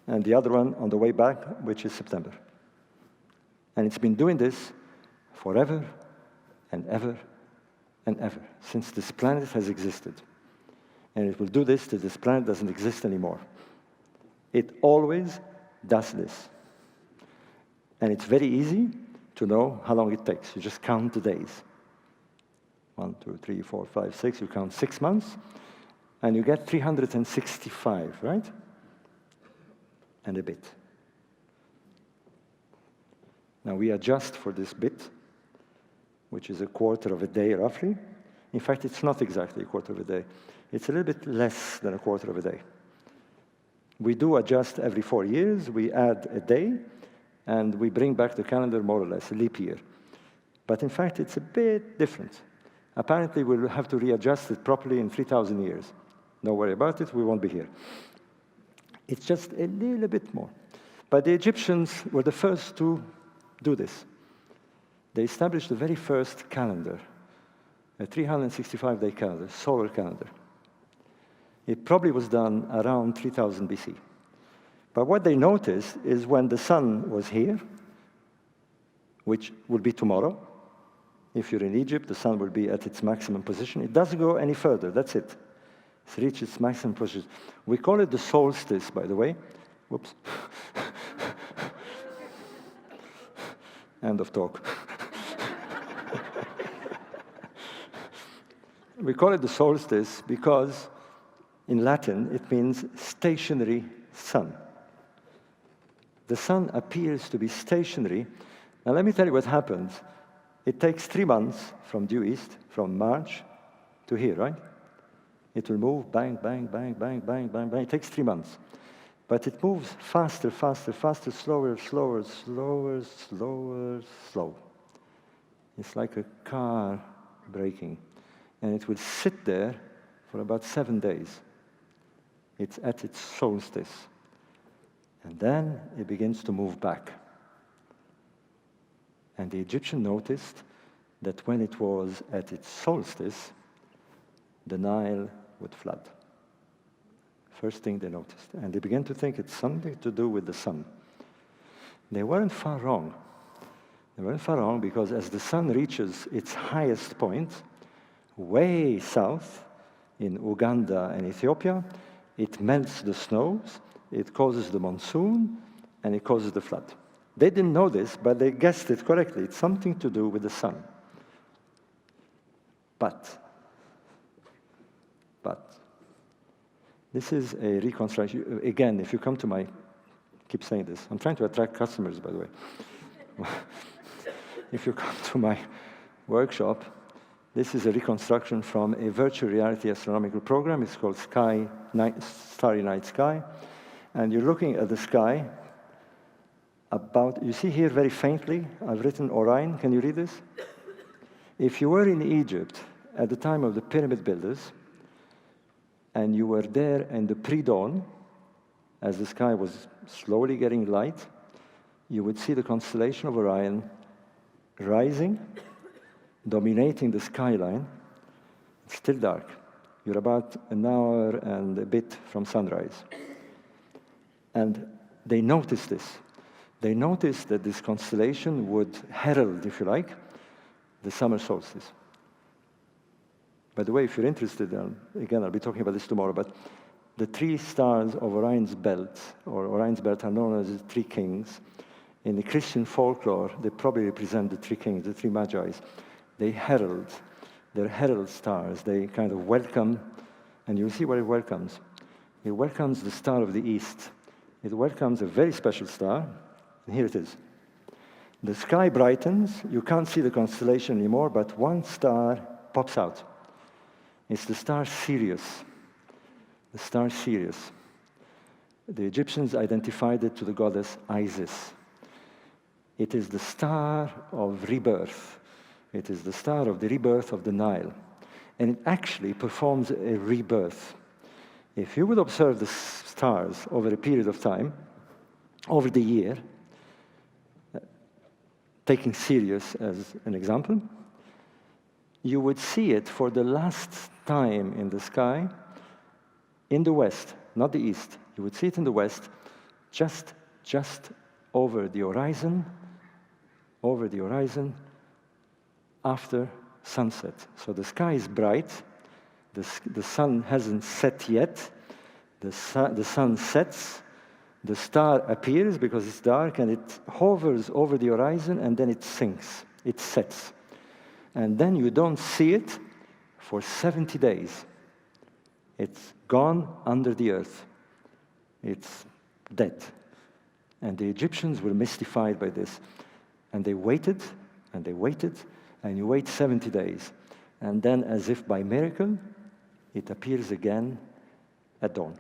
and the other one on the way back, which is September. And it's been doing this forever and ever and ever, since this planet has existed. And it will do this till this planet doesn't exist anymore. It always does this. And it's very easy to know how long it takes. You just count the days. 1, 2, 3, 4, 5, 6. You count 6 months, and you get 365, right? And a bit. Now we adjust for this bit, which is a quarter of a day roughly. In fact, it's not exactly a quarter of a day. It's a little bit less than a quarter of a day. We do adjust every 4 years. We add a day, and we bring back the calendar more or less, a leap year. But in fact, it's a bit different. Apparently, we'll have to readjust it properly in 3,000 years. Don't worry about it, we won't be here. It's just a little bit more. But the Egyptians were the first to do this. They established the very first calendar, a 365-day calendar, solar calendar. It probably was done around 3000 BC. But what they noticed is when the sun was here, which would be tomorrow, if you're in Egypt, the sun will be at its maximum position. It doesn't go any further, that's it. It's reached its maximum position. We call it the solstice, by the way. Whoops. End of talk. We call it the solstice because in Latin it means stationary sun. The sun appears to be stationary. Now let me tell you what happens. It takes 3 months from due east, from March to here, right? It will move, bang, bang, bang, bang, bang, bang, bang. It takes 3 months. But it moves faster, faster, faster, slower, slower, slower, slower, slow. It's like a car braking. And it will sit there for about 7 days. It's at its solstice. And then it begins to move back. And the Egyptian noticed that when it was at its solstice, the Nile would flood. First thing they noticed. And they began to think it's something to do with the sun. They weren't far wrong. They weren't far wrong because as the sun reaches its highest point, way south in Uganda and Ethiopia, it melts the snows, it causes the monsoon, and it causes the flood. They didn't know this, but they guessed it correctly. It's something to do with the sun. But, this is a reconstruction. Again, if you come to my, keep saying this, I'm trying to attract customers, by the way. If you come to my workshop, this is a reconstruction from a virtual reality astronomical program. It's called Starry Night Sky. And you're looking at the sky about, you see here very faintly, I've written Orion. Can you read this? If you were in Egypt at the time of the pyramid builders, and you were there in the pre-dawn, as the sky was slowly getting light, you would see the constellation of Orion rising, dominating the skyline. It's still dark. You're about an hour and a bit from sunrise. And they noticed this. They noticed that this constellation would herald, if you like, the summer solstice. By the way, if you're interested, again, I'll be talking about this tomorrow, but the 3 stars of Orion's belt, or Orion's belt, are known as the 3 kings. In the Christian folklore, they probably represent the 3 kings, the 3 Magi's. They herald. They're herald stars. They kind of welcome, and you'll see what it welcomes. It welcomes the star of the east. It welcomes a very special star, and here it is. The sky brightens. You can't see the constellation anymore, but one star pops out. It's the star Sirius. The star Sirius. The Egyptians identified it to the goddess Isis. It is the star of rebirth. It is the star of the rebirth of the Nile. And it actually performs a rebirth. If you would observe the stars over a period of time, over the year, taking Sirius as an example, you would see it for the last time in the sky in the west, not the east. You would see it in the west, just over the horizon over the horizon after sunset. So the sky is bright, the sun hasn't set yet, the sun sets, the star appears because it's dark, and it hovers over the horizon, and then it sinks, it sets. And then you don't see it for 70 days. It's gone under the earth. It's dead. And the Egyptians were mystified by this. And they waited, and they waited, and you wait 70 days. And then, as if by miracle, it appears again at dawn.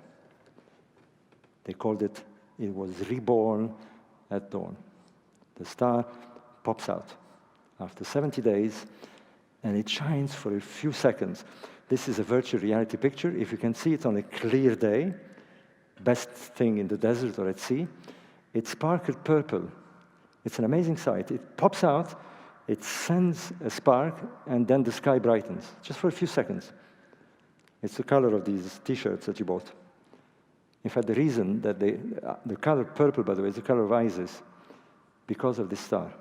They called it was reborn at dawn. The star pops out after 70 days, and it shines for a few seconds. This is a virtual reality picture. If you can see it on a clear day, best thing in the desert or at sea, it sparkled purple. It's an amazing sight. It pops out, it sends a spark, and then the sky brightens, just for a few seconds. It's the color of these T-shirts that you bought. In fact, the reason that the color purple, by the way, is the color of Isis, because of this star.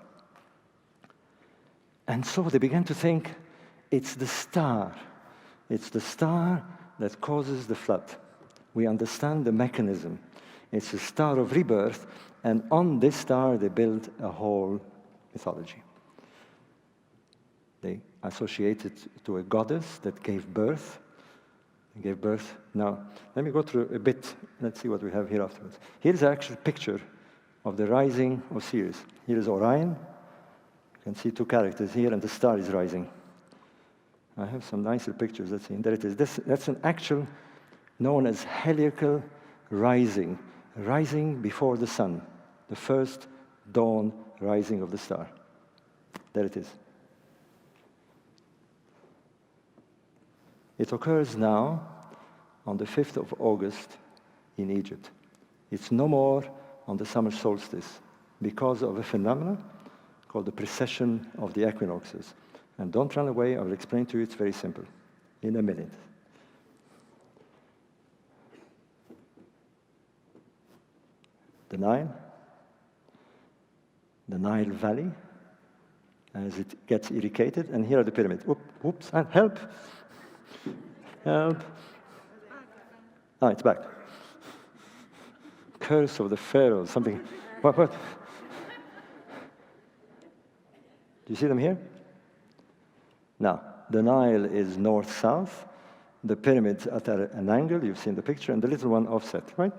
And so they began to think, it's the star. It's the star that causes the flood. We understand the mechanism. It's a star of rebirth, and on this star they built a whole mythology. They associate it to a goddess that gave birth. Now, let me go through a bit. Let's see what we have here afterwards. Here's an actual picture of the rising of Sirius. Here is Orion. You can see two characters here, and the star is rising. I have some nicer pictures. Let's see. There it is. That's an actual, known as heliacal rising before the sun, the first dawn rising of the star. There it is. It occurs now on the 5th of August in Egypt. It's no more on the summer solstice because of a phenomenon called the precession of the equinoxes. And don't run away, I will explain to you, it's very simple, in a minute. The Nile Valley, as it gets irrigated, and here are the pyramids. Oops, and help! Help! Ah, it's back. Curse of the Pharaoh, something. What? Do you see them here? Now, the Nile is north-south, the pyramids at an angle, you've seen the picture, and the little one offset, right?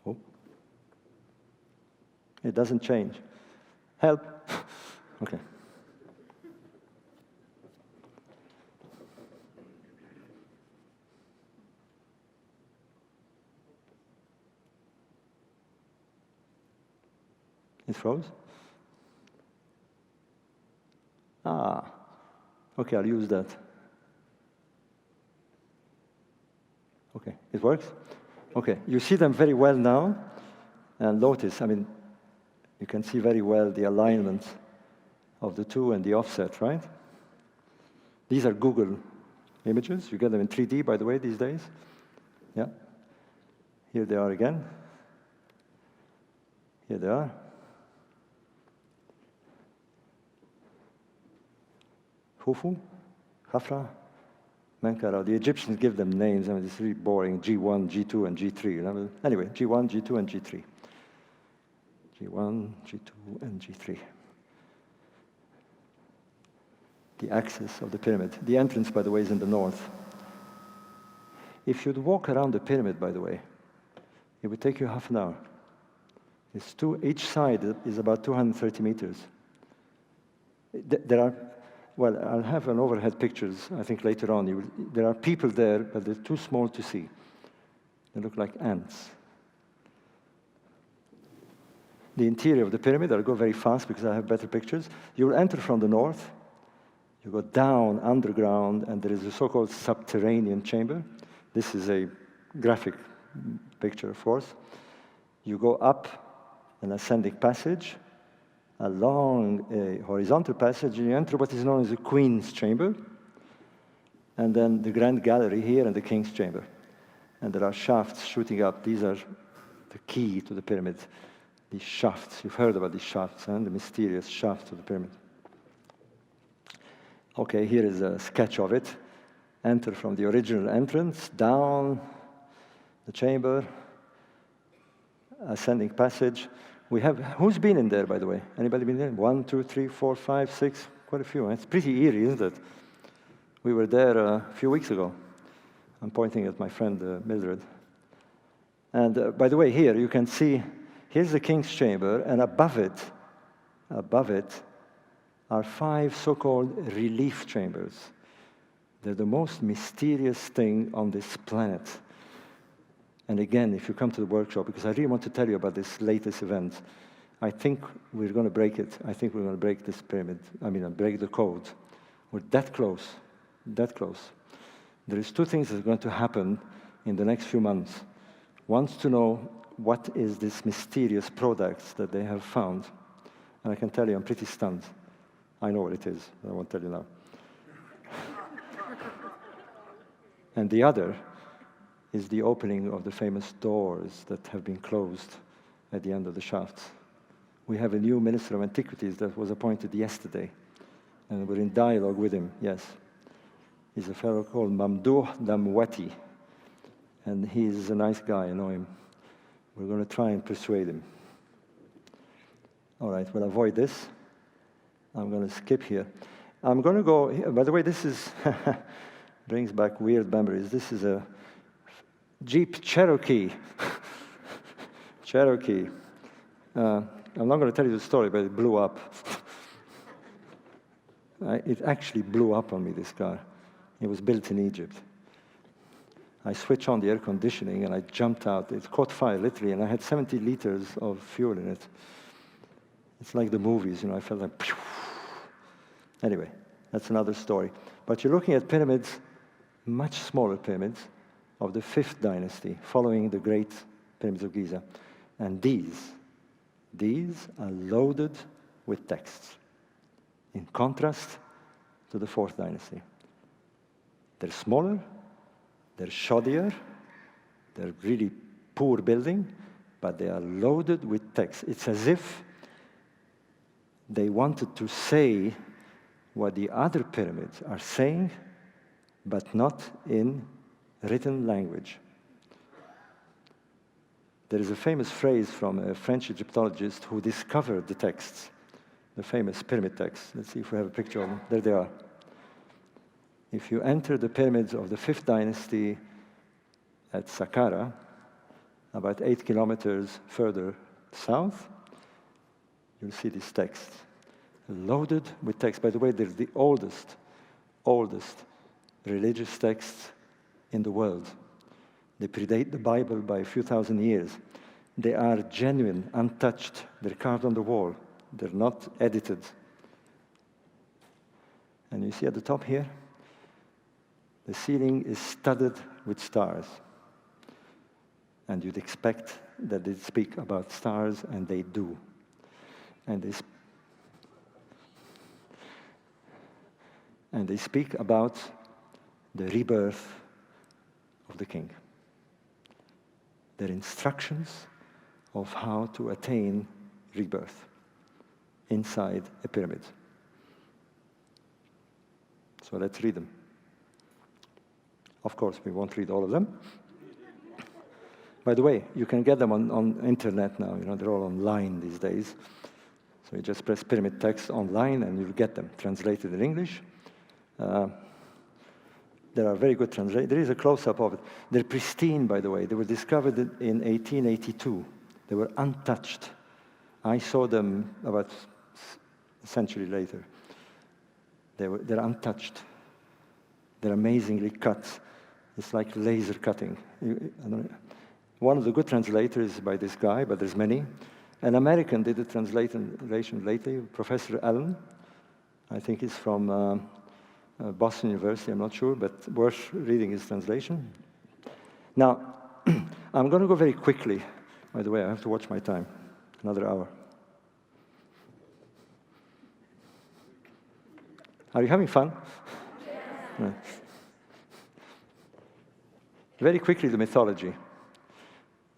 Oh. It doesn't change. Help. Okay. It froze? Ah, okay, I'll use that. Okay, it works? Okay, you see them very well now, and notice, I mean, you can see very well the alignment of the two and the offset, right? These are Google images. You get them in 3D, by the way, these days. Yeah. Here they are again. Here they are. Khufu, Khafra, Menkaura. The Egyptians give them names. I mean, it's really boring. G1, G2, and G3. You know? Anyway, G1, G2, and G3. G1, G2, and G3. The axis of the pyramid. The entrance, by the way, is in the north. If you'd walk around the pyramid, by the way, it would take you half an hour. Each side is about 230 meters. There are, well, I'll have an overhead pictures, I think, later on. There are people there, but they're too small to see. They look like ants. The interior of the pyramid, I'll go very fast because I have better pictures. You'll enter from the north. You go down underground, and there is a so-called subterranean chamber. This is a graphic picture, of course. You go up an ascending passage, along a horizontal passage, and you enter what is known as the Queen's Chamber, and then the Grand Gallery here and the King's Chamber. And there are shafts shooting up. These are the key to the pyramid. these shafts. You've heard about these shafts, and the mysterious shaft of the pyramid. Okay, here is a sketch of it. Enter from the original entrance, down the chamber, ascending passage. We have, who's been in there, by the way? Anybody been there? 1, 2, 3, 4, 5, 6, quite a few. It's pretty eerie, isn't it? We were there a few weeks ago. I'm pointing at my friend Mildred. And by the way, here you can see, here's the king's chamber, and above it are 5 so-called relief chambers. They're the most mysterious thing on this planet. And again, if you come to the workshop, because I really want to tell you about this latest event, I think we're going to break it. I think we're going to break this pyramid. Break the code. We're that close, that close. There is 2 things that are going to happen in the next few months. One's to know what is this mysterious product that they have found. And I can tell you, I'm pretty stunned. I know what it is, but I won't tell you now. And the other is the opening of the famous doors that have been closed at the end of the shafts. We have a new Minister of Antiquities that was appointed yesterday, and we're in dialogue with him, yes. He's a fellow called Mamdouh Damwati, and he's a nice guy, I know him. We're going to try and persuade him. All right, we'll avoid this. I'm going to skip here. I'm going to go, by the way, this is, brings back weird memories. This is a Jeep Cherokee. Cherokee. I'm not going to tell you the story, but it blew up. It actually blew up on me, this car. It was built in Egypt. I switched on the air conditioning and I jumped out. It caught fire, literally, and I had 70 liters of fuel in it. It's like the movies, I felt like, phew. Anyway, that's another story. But you're looking at pyramids, much smaller pyramids, of the 5th dynasty, following the great pyramids of Giza. And these are loaded with texts, in contrast to the 4th dynasty. They're smaller, they're shoddier, they're really poor building, but they are loaded with text. It's as if they wanted to say what the other pyramids are saying, but not in written language. There is a famous phrase from a French Egyptologist who discovered the texts, the famous pyramid texts. Let's see if we have a picture of them. There they are. If you enter the pyramids of the 5th dynasty at Saqqara, about 8 kilometers further south, you'll see this text, loaded with text. By the way, they're the oldest religious texts in the world. They predate the Bible by a few thousand years. They are genuine, untouched. They're carved on the wall. They're not edited. And you see at the top here, the ceiling is studded with stars. And you'd expect that they'd speak about stars, and they do. And they speak about the rebirth of the king. They're instructions of how to attain rebirth inside a pyramid. So let's read them. Of course, we won't read all of them. By the way, you can get them on internet now. They're all online these days. So you just press pyramid text online and you'll get them translated in English. There are very good translations. There is a close-up of it. They're pristine, by the way. They were discovered in 1882. They were untouched. I saw them about a century later. They're untouched. They're amazingly cut. It's like laser cutting. One of the good translators is by this guy, but there's many. An American did a translation lately, Professor Allen. I think he's from Boston University, I'm not sure, but worth reading his translation. Now, I'm going to go very quickly. By the way, I have to watch my time. Another hour. Are you having fun? No. Very quickly, the mythology.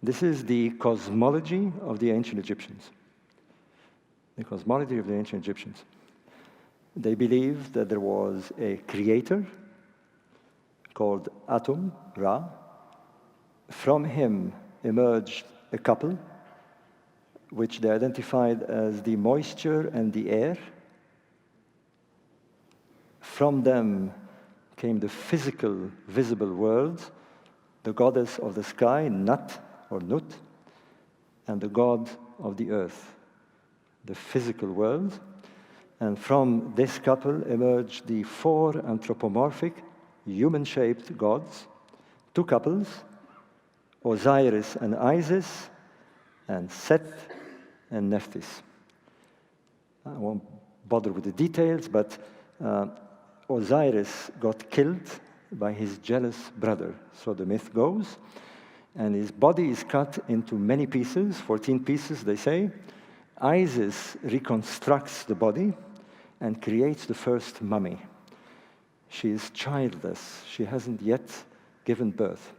This is the cosmology of the ancient Egyptians. The cosmology of the ancient Egyptians. They believed that there was a creator called Atum, Ra. From him emerged a couple, which they identified as the moisture and the air. From them came the physical, visible world, the goddess of the sky, Nut or Nut, and the god of the earth, the physical world. And from this couple emerged the four anthropomorphic, human-shaped gods, two couples, Osiris and Isis, and Seth and Nephthys. I won't bother with the details, but Osiris got killed by his jealous brother, so the myth goes, and his body is cut into many pieces, 14 pieces, they say. Isis reconstructs the body and creates the first mummy. She is childless. She hasn't yet given birth.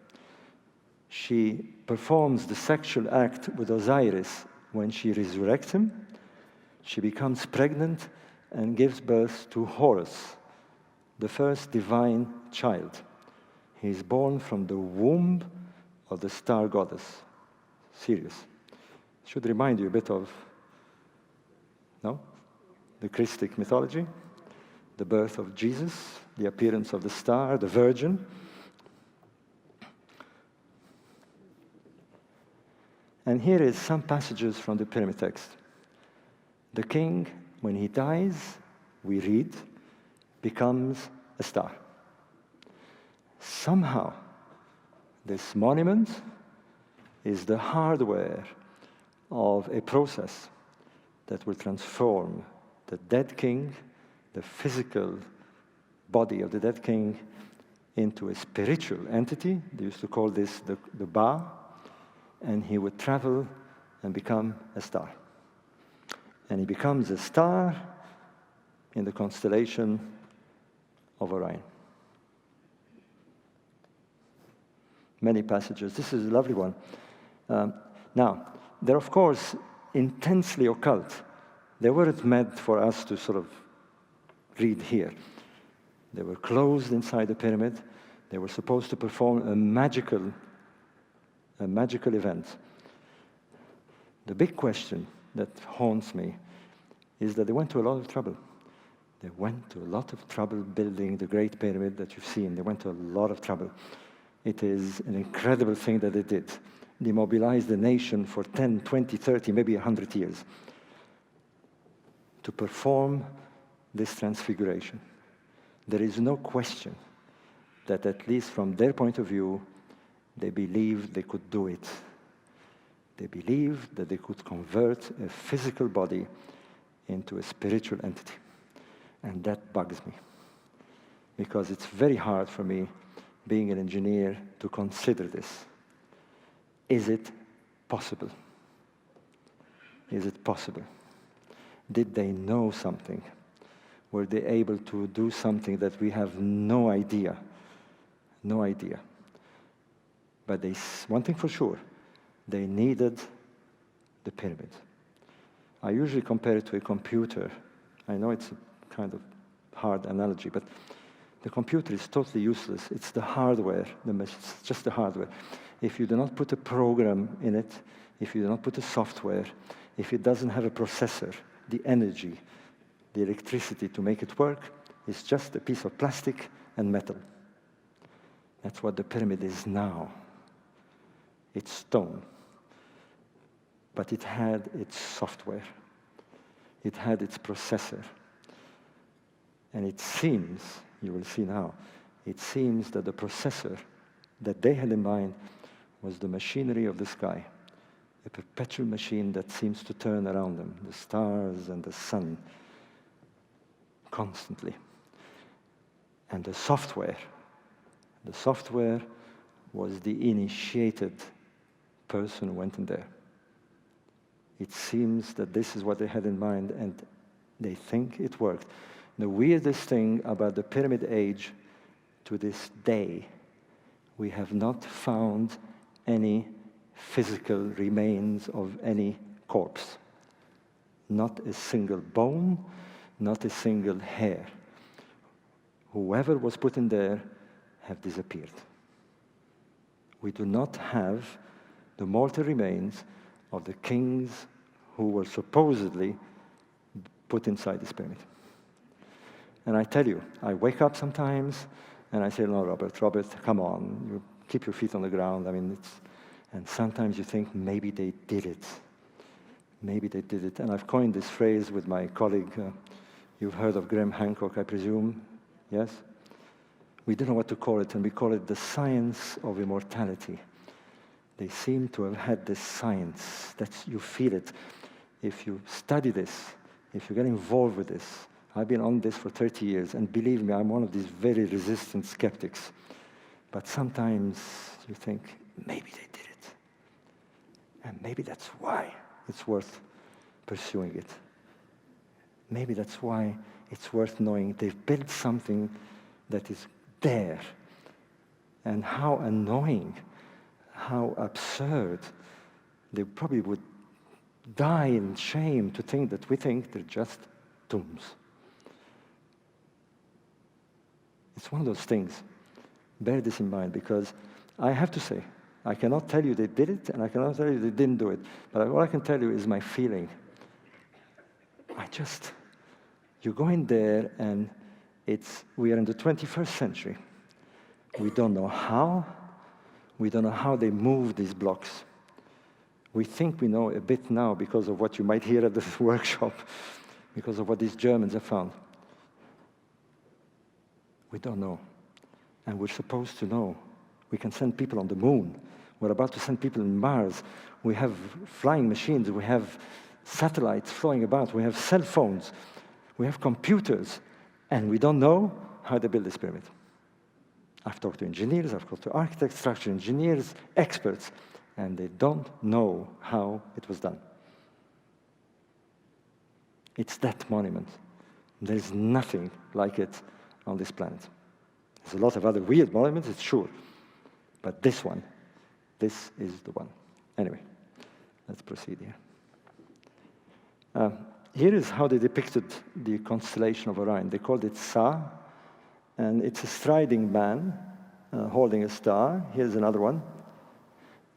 She performs the sexual act with Osiris when she resurrects him. She becomes pregnant and gives birth to Horus, the first divine child. He is born from the womb of the star goddess, Sirius. Should remind you a bit of, no? The Christic mythology, the birth of Jesus, the appearance of the star, the Virgin. And here is some passages from the pyramid text. The king, when he dies, we read, becomes a star. Somehow, this monument is the hardware of a process that will transform the dead king, the physical body of the dead king, into a spiritual entity. They used to call this the Ba, and he would travel and become a star. And he becomes a star in the constellation of Orion. Many passages. This is a lovely one. Now, they're of course intensely occult. They weren't meant for us to sort of read here. They were closed inside the pyramid. They were supposed to perform a magical event. The big question that haunts me is that they went to a lot of trouble. They went to a lot of trouble building the Great Pyramid that you've seen. They went to a lot of trouble. It is an incredible thing that they did. They mobilized the nation for 10, 20, 30, maybe 100 years to perform this transfiguration. There is no question that, at least from their point of view, they believed they could do it. They believed that they could convert a physical body into a spiritual entity. And that bugs me, because it's very hard for me, being an engineer, to consider this. Is it possible? Is it possible? Did they know something? Were they able to do something that we have no idea? No idea. But one thing for sure, they needed the pyramid. I usually compare it to a computer. I know it's a kind of hard analogy, but the computer is totally useless. It's the hardware, it's just the hardware. If you do not put a program in it, if you do not put a software, if it doesn't have a processor, the energy, the electricity to make it work, it's just a piece of plastic and metal. That's what the pyramid is now. It's stone. But it had its software. It had its processor. And it seems, you will see now, it seems that the processor that they had in mind was the machinery of the sky, a perpetual machine that seems to turn around them, the stars and the sun, constantly. And the software was the initiated person who went in there. It seems that this is what they had in mind, and they think it worked. The weirdest thing about the Pyramid Age, to this day, we have not found any physical remains of any corpse. Not a single bone, not a single hair. Whoever was put in there have disappeared. We do not have the mortal remains of the kings who were supposedly put inside this pyramid. And I tell you, I wake up sometimes and I say, no, Robert, come on, you keep your feet on the ground. I mean, and sometimes you think maybe they did it. Maybe they did it. And I've coined this phrase with my colleague. You've heard of Graham Hancock, I presume. Yes? We don't know what to call it, and we call it the science of immortality. They seem to have had this science. You feel it. If you study this, if you get involved with this, I've been on this for 30 years, and believe me, I'm one of these very resistant skeptics. But sometimes you think, maybe they did it. And maybe that's why it's worth pursuing it. Maybe that's why it's worth knowing they've built something that is there. And how annoying, how absurd. They probably would die in shame to think that we think they're just tombs. It's one of those things. Bear this in mind, because I have to say, I cannot tell you they did it, and I cannot tell you they didn't do it. But all I can tell you is my feeling. You go in there, and we are in the 21st century. We don't know how. We don't know how they move these blocks. We think we know a bit now because of what you might hear at this workshop, because of what these Germans have found. We don't know. And we're supposed to know. We can send people on the moon. We're about to send people on Mars. We have flying machines. We have satellites flying about. We have cell phones. We have computers. And we don't know how they build this pyramid. I've talked to engineers. I've talked to architects, structural engineers, experts. And they don't know how it was done. It's that monument. There's nothing like it on this planet. There's a lot of other weird monuments, it's sure. But this is the one. Anyway, let's proceed here. Here is how they depicted the constellation of Orion. They called it Sa, and it's a striding man holding a star. Here's another one.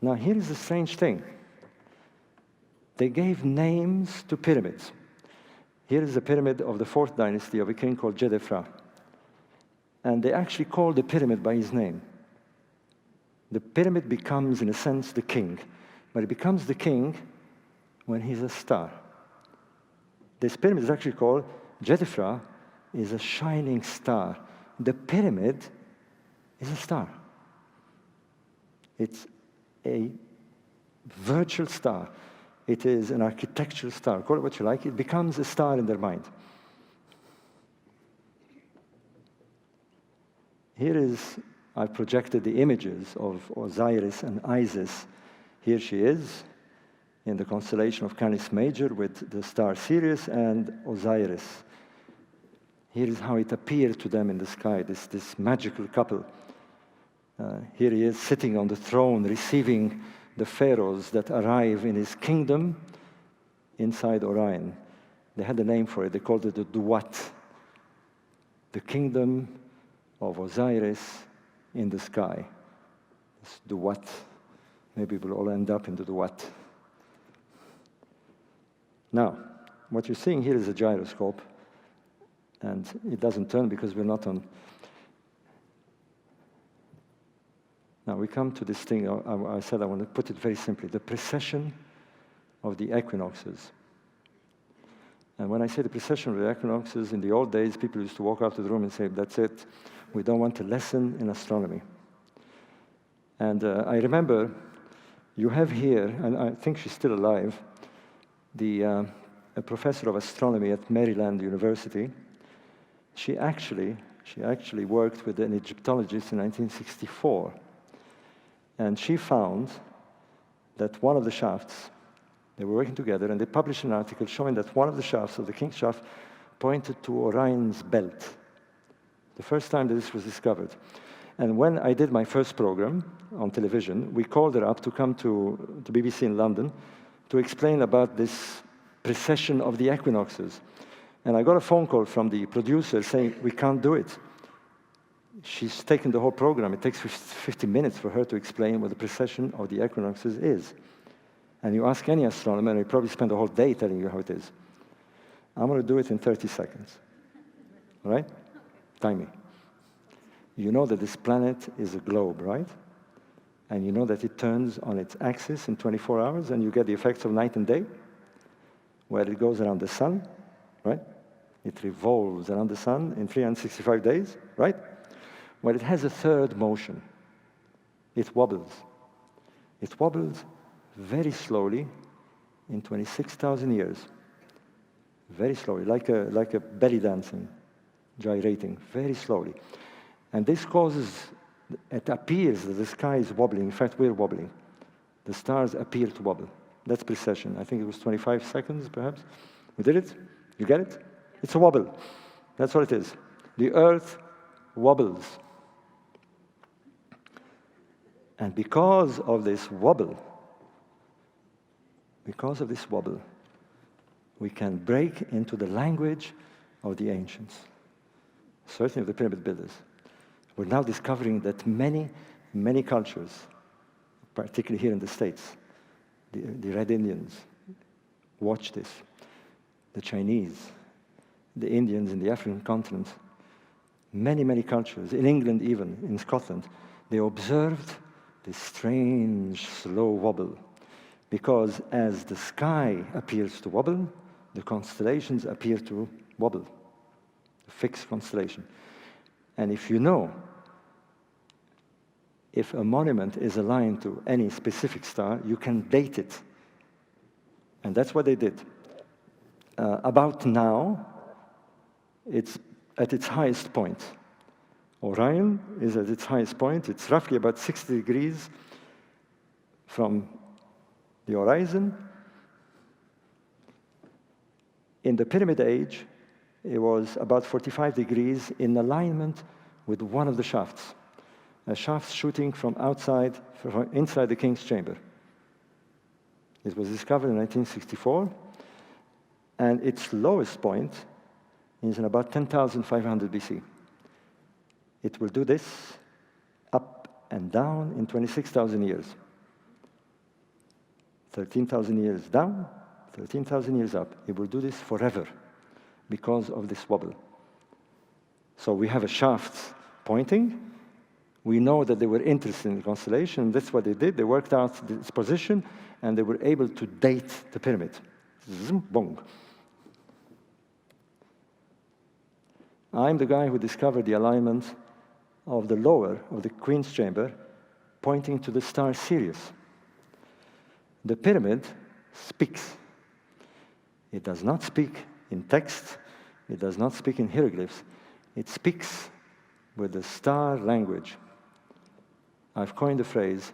Now, here is the strange thing. They gave names to pyramids. Here is the pyramid of the 4th dynasty of a king called Jedefra. And they actually called the pyramid by his name. The pyramid becomes, in a sense, the king. But it becomes the king when he's a star. This pyramid is actually called Jedefra, is a shining star. The pyramid is a star. It's a virtual star. It is an architectural star. Call it what you like. It becomes a star in their mind. Here is, I projected the images of Osiris and Isis. Here she is in the constellation of Canis Major with the star Sirius and Osiris. Here is how it appeared to them in the sky, this magical couple. Here he is sitting on the throne, receiving the pharaohs that arrive in his kingdom inside Orion. They had a name for it. They called it the Duat, the kingdom of Osiris in the sky. It's Duat. Maybe we'll all end up in the Duat. Now, what you're seeing here is a gyroscope, and it doesn't turn because we're not on. Now we come to this thing, I said I want to put it very simply, the precession of the equinoxes. And when I say the precession of the equinoxes, in the old days, people used to walk out of the room and say, that's it, we don't want a lesson in astronomy. And I remember you have here, and I think she's still alive, a professor of astronomy at Maryland University. She actually worked with an Egyptologist in 1964. And she found that one of the shafts, they were working together, and they published an article showing that one of the shafts of the king's shaft pointed to Orion's belt. The first time that this was discovered. And when I did my first program on television, we called her up to come to BBC in London to explain about this precession of the equinoxes. And I got a phone call from the producer saying, we can't do it. She's taken the whole program. It takes 50 minutes for her to explain what the precession of the equinoxes is. And you ask any astronomer, and he probably spend a whole day telling you how it is. I'm going to do it in 30 seconds. All right? Time me. You know that this planet is a globe, right? And you know that it turns on its axis in 24 hours, and you get the effects of night and day, where it goes around the sun, right? It revolves around the sun in 365 days, right? Well, it has a third motion. It wobbles. It wobbles very slowly in 26,000 years. Very slowly, like a belly dancing, gyrating, very slowly. And this causes, it appears that the sky is wobbling. In fact, we're wobbling. The stars appear to wobble. That's precession. I think it was 25 seconds, perhaps. We did it? You get it? It's a wobble. That's what it is. The Earth wobbles. And because of this wobble, we can break into the language of the ancients, certainly of the pyramid builders. We're now discovering that many, many cultures, particularly here in the States, the Red Indians, watch this. The Chinese, the Indians in the African continent, many, many cultures, in England even, in Scotland, they observed this strange, slow wobble. Because as the sky appears to wobble, the constellations appear to wobble, a fixed constellation. And if you know, if a monument is aligned to any specific star, you can date it. And that's what they did. About now, it's at its highest point. Orion is at its highest point. It's roughly about 60 degrees from the horizon. In the Pyramid Age, it was about 45 degrees in alignment with one of the shafts. A shaft shooting from inside the king's chamber. It was discovered in 1964, and its lowest point is in about 10,500 BC. It will do this up and down in 26,000 years. 13,000 years down, 13,000 years up. It will do this forever because of this wobble. So we have a shaft pointing. We know that they were interested in the constellation. That's what they did. They worked out its position, and they were able to date the pyramid. Zoom, bong. I'm the guy who discovered the alignment of the lower, of the Queen's chamber, pointing to the star Sirius. The pyramid speaks. It does not speak in text. It does not speak in hieroglyphs. It speaks with the star language. I've coined the phrase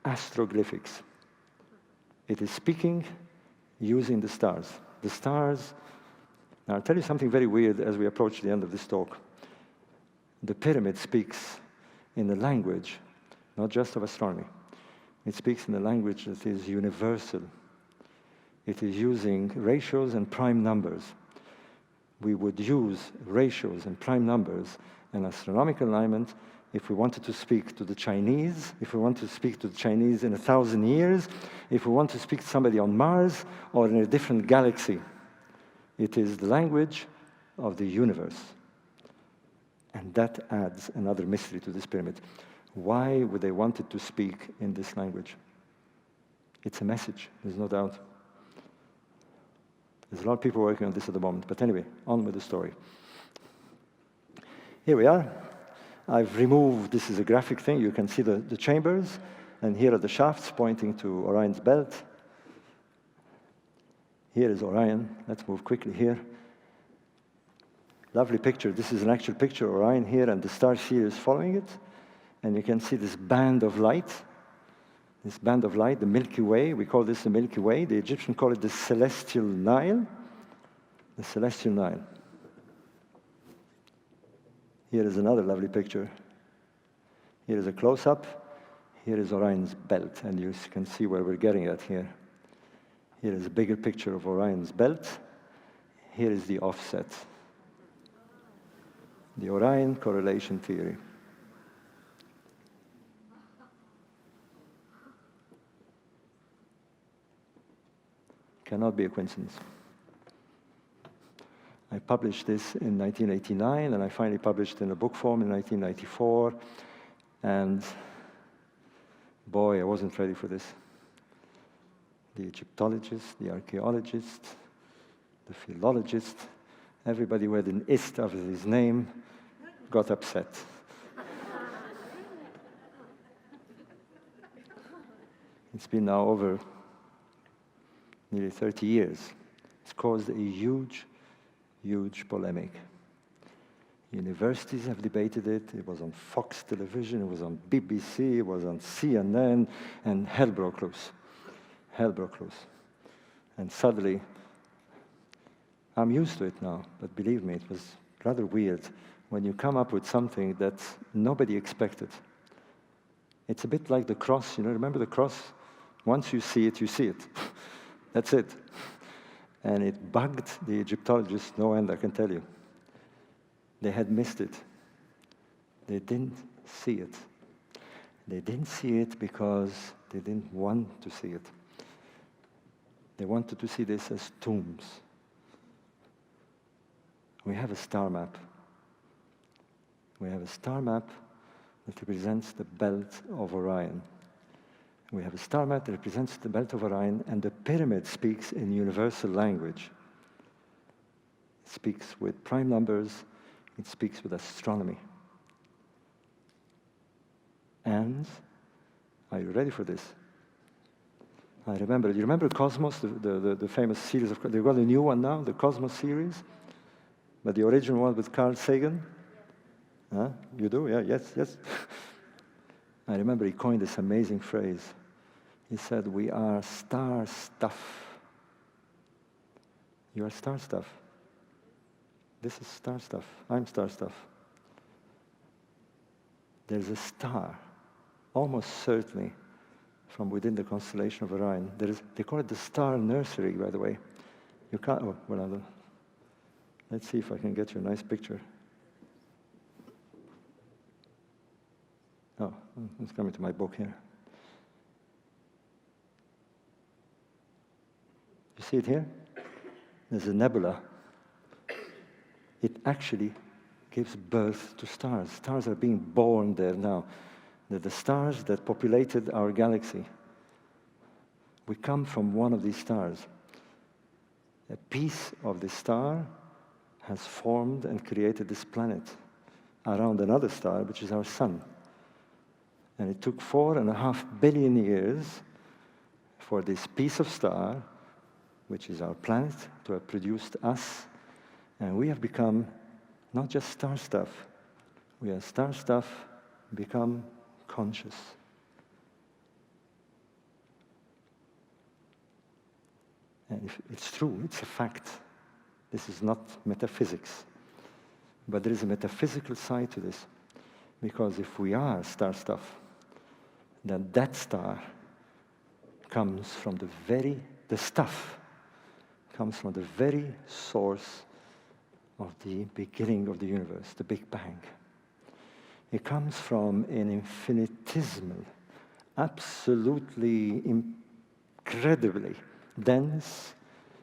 astroglyphics. It is speaking using the stars. The stars. Now, I'll tell you something very weird as we approach the end of this talk. The pyramid speaks in the language, not just of astronomy. It speaks in a language that is universal. It is using ratios and prime numbers. We would use ratios and prime numbers and astronomical alignment if we wanted to speak to the Chinese, if we want to speak to the Chinese in 1,000 years, if we want to speak to somebody on Mars or in a different galaxy. It is the language of the universe. And that adds another mystery to this pyramid. Why would they want it to speak in this language? It's a message, there's no doubt. There's a lot of people working on this at the moment. But anyway, on with the story. Here we are. I've removed, this is a graphic thing. You can see the chambers. And here are the shafts pointing to Orion's belt. Here is Orion. Let's move quickly here. Lovely picture. This is an actual picture of Orion here, and the star Sirius following it. And you can see this band of light. This band of light, the Milky Way. We call this the Milky Way. The Egyptians call it the Celestial Nile. The Celestial Nile. Here is another lovely picture. Here is a close-up. Here is Orion's belt, and you can see where we're getting at here. Here is a bigger picture of Orion's belt. Here is the offset. The Orion correlation theory. Cannot be a coincidence. I published this in 1989, and I finally published in a book form in 1994. And boy, I wasn't ready for this. The Egyptologist, the archaeologist, the philologist, everybody who had an ist after his name got upset. It's been now over nearly 30 years. It's caused a huge, huge polemic. Universities have debated it. It was on Fox television, it was on BBC, it was on CNN, and hell broke loose. Hell broke loose. And suddenly, I'm used to it now, but believe me, it was rather weird when you come up with something that nobody expected. It's a bit like the cross, remember the cross? Once you see it, you see it. That's it. And it bugged the Egyptologists no end, I can tell you. They had missed it. They didn't see it. They didn't see it because they didn't want to see it. They wanted to see this as tombs. We have a star map. We have a star map that represents the belt of Orion. We have a star map that represents the belt of Orion, and the pyramid speaks in universal language. It speaks with prime numbers, it speaks with astronomy. And, are you ready for this? You remember Cosmos, the famous series of, they've got a new one now, the Cosmos series, but the original one with Carl Sagan? Huh? You do? Yeah, yes. I remember he coined this amazing phrase. He said, "We are star stuff." You are star stuff. This is star stuff. I'm star stuff. There's a star, almost certainly, from within the constellation of Orion. They call it the star nursery, by the way. You can't, let's see if I can get you a nice picture. Oh, it's coming to my book here. You see it here? There's a nebula. It actually gives birth to stars. Stars are being born there now. They're the stars that populated our galaxy. We come from one of these stars. A piece of this star has formed and created this planet around another star, which is our sun. And it took 4.5 billion years for this piece of star, which is our planet, to have produced us. And we have become not just star stuff. We are star stuff become conscious. And if it's true, it's a fact. This is not metaphysics. But there is a metaphysical side to this. Because if we are star stuff, then that star comes from the stuff comes from the very source of the beginning of the universe, the Big Bang. It comes from an infinitesimal, absolutely incredibly dense,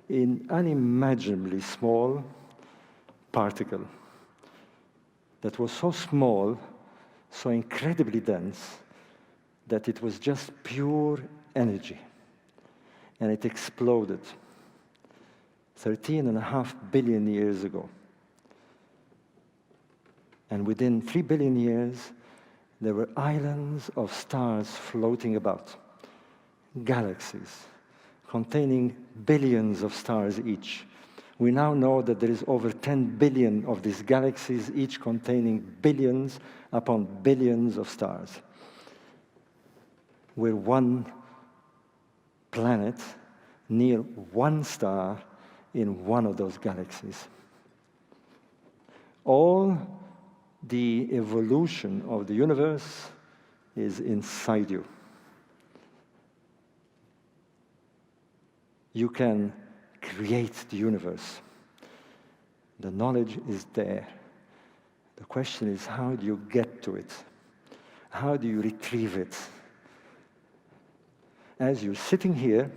unimaginably small particle that was so small, so incredibly dense, that it was just pure energy. And it exploded 13.5 billion years ago. And within 3 billion years, there were islands of stars floating about, galaxies containing billions of stars each. We now know that there is over 10 billion of these galaxies, each containing billions upon billions of stars. We're one planet near one star in one of those galaxies. All the evolution of the universe is inside you. You can create the universe. The knowledge is there. The question is, how do you get to it? How do you retrieve it? As you're sitting here,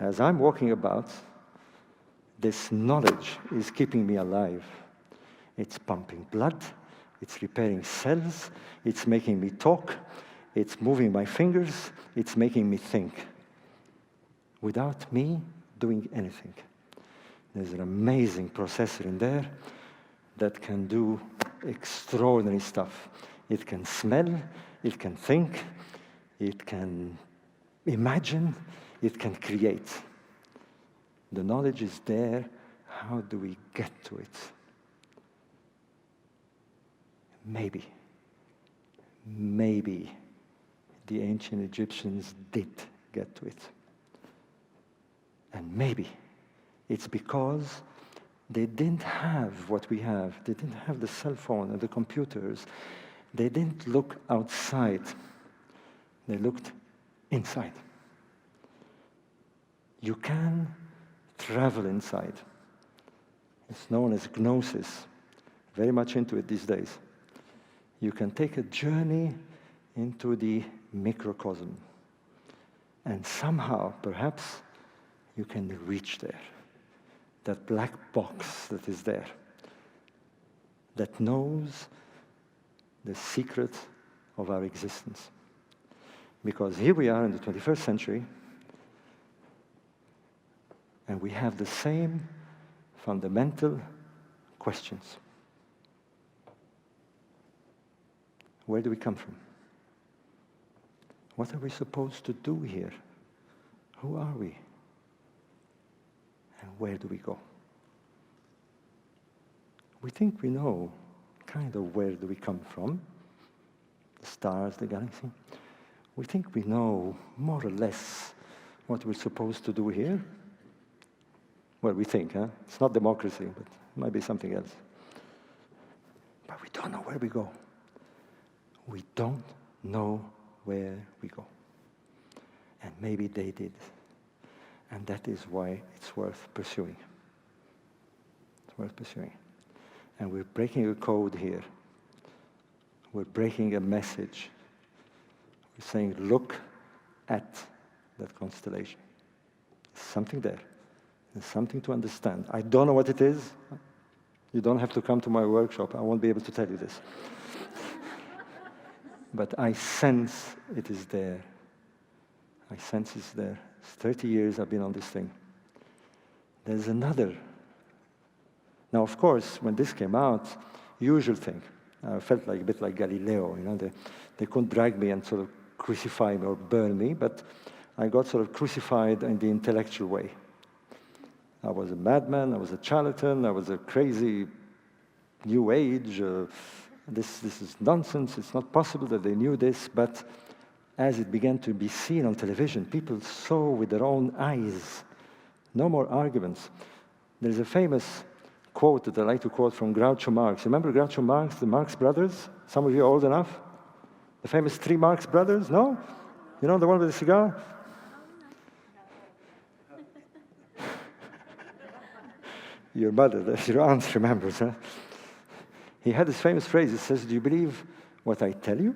as I'm walking about, this knowledge is keeping me alive. It's pumping blood, it's repairing cells, it's making me talk, it's moving my fingers, it's making me think. Without me doing anything. There's an amazing processor in there that can do extraordinary stuff. It can smell, it can think, it can imagine, it can create. The knowledge is there. How do we get to it? Maybe the ancient Egyptians did get to it. And maybe it's because they didn't have what we have. They didn't have the cell phone and the computers. They didn't look outside. They looked inside. You can travel inside. It's known as gnosis. Very much into it these days. You can take a journey into the microcosm. And somehow, perhaps, you can reach there. That black box that is there, that knows the secret of our existence. Because here we are in the 21st century, and we have the same fundamental questions. Where do we come from? What are we supposed to do here? Who are we? And where do we go? We think we know kind of where do we come from, the stars, the galaxy. We think we know more or less what we're supposed to do here. Well, we think, huh? It's not democracy, but it might be something else. But we don't know where we go. We don't know where we go. And maybe they did. And that is why it's worth pursuing. It's worth pursuing. And we're breaking a code here. We're breaking a message. We're saying, look at that constellation. There's something there. There's something to understand. I don't know what it is. You don't have to come to my workshop. I won't be able to tell you this. But I sense it is there. I sense it's there. It's 30 years I've been on this thing. There's another. Now, of course, when this came out, usual thing. I felt like a bit like Galileo. You know, they couldn't drag me and sort of crucify me or burn me, but I got sort of crucified in the intellectual way. I was a madman, I was a charlatan, I was a crazy new age. This is nonsense, it's not possible that they knew this, but as it began to be seen on television, people saw with their own eyes. No more arguments. There's a famous quote that I like to quote from Groucho Marx. Remember Groucho Marx, the Marx brothers? Some of you are old enough? The famous three Marx brothers? No? You know the one with the cigar? Your mother, your aunt remembers, huh? He had this famous phrase. It says, do you believe what I tell you?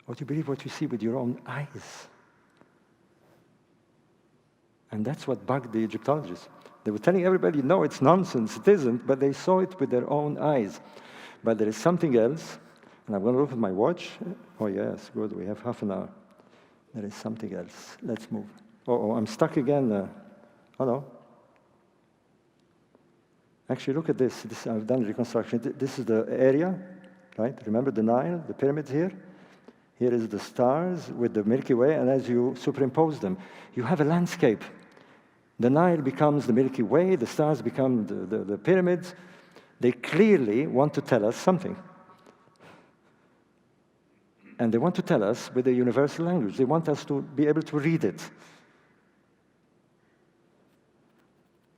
Or do you believe what you see with your own eyes? And that's what bugged the Egyptologists. They were telling everybody, no, it's nonsense, it isn't, but they saw it with their own eyes. But there is something else, and I'm going to look at my watch. Oh, yes, good, we have half an hour. There is something else. Let's move. Oh, I'm stuck again. Oh, no. Actually, look at this. I've done reconstruction. This is the area, right? Remember the Nile, the pyramids here? Here is the stars with the Milky Way, and as you superimpose them, you have a landscape. The Nile becomes the Milky Way, the stars become the pyramids. They clearly want to tell us something. And they want to tell us with a universal language. They want us to be able to read it.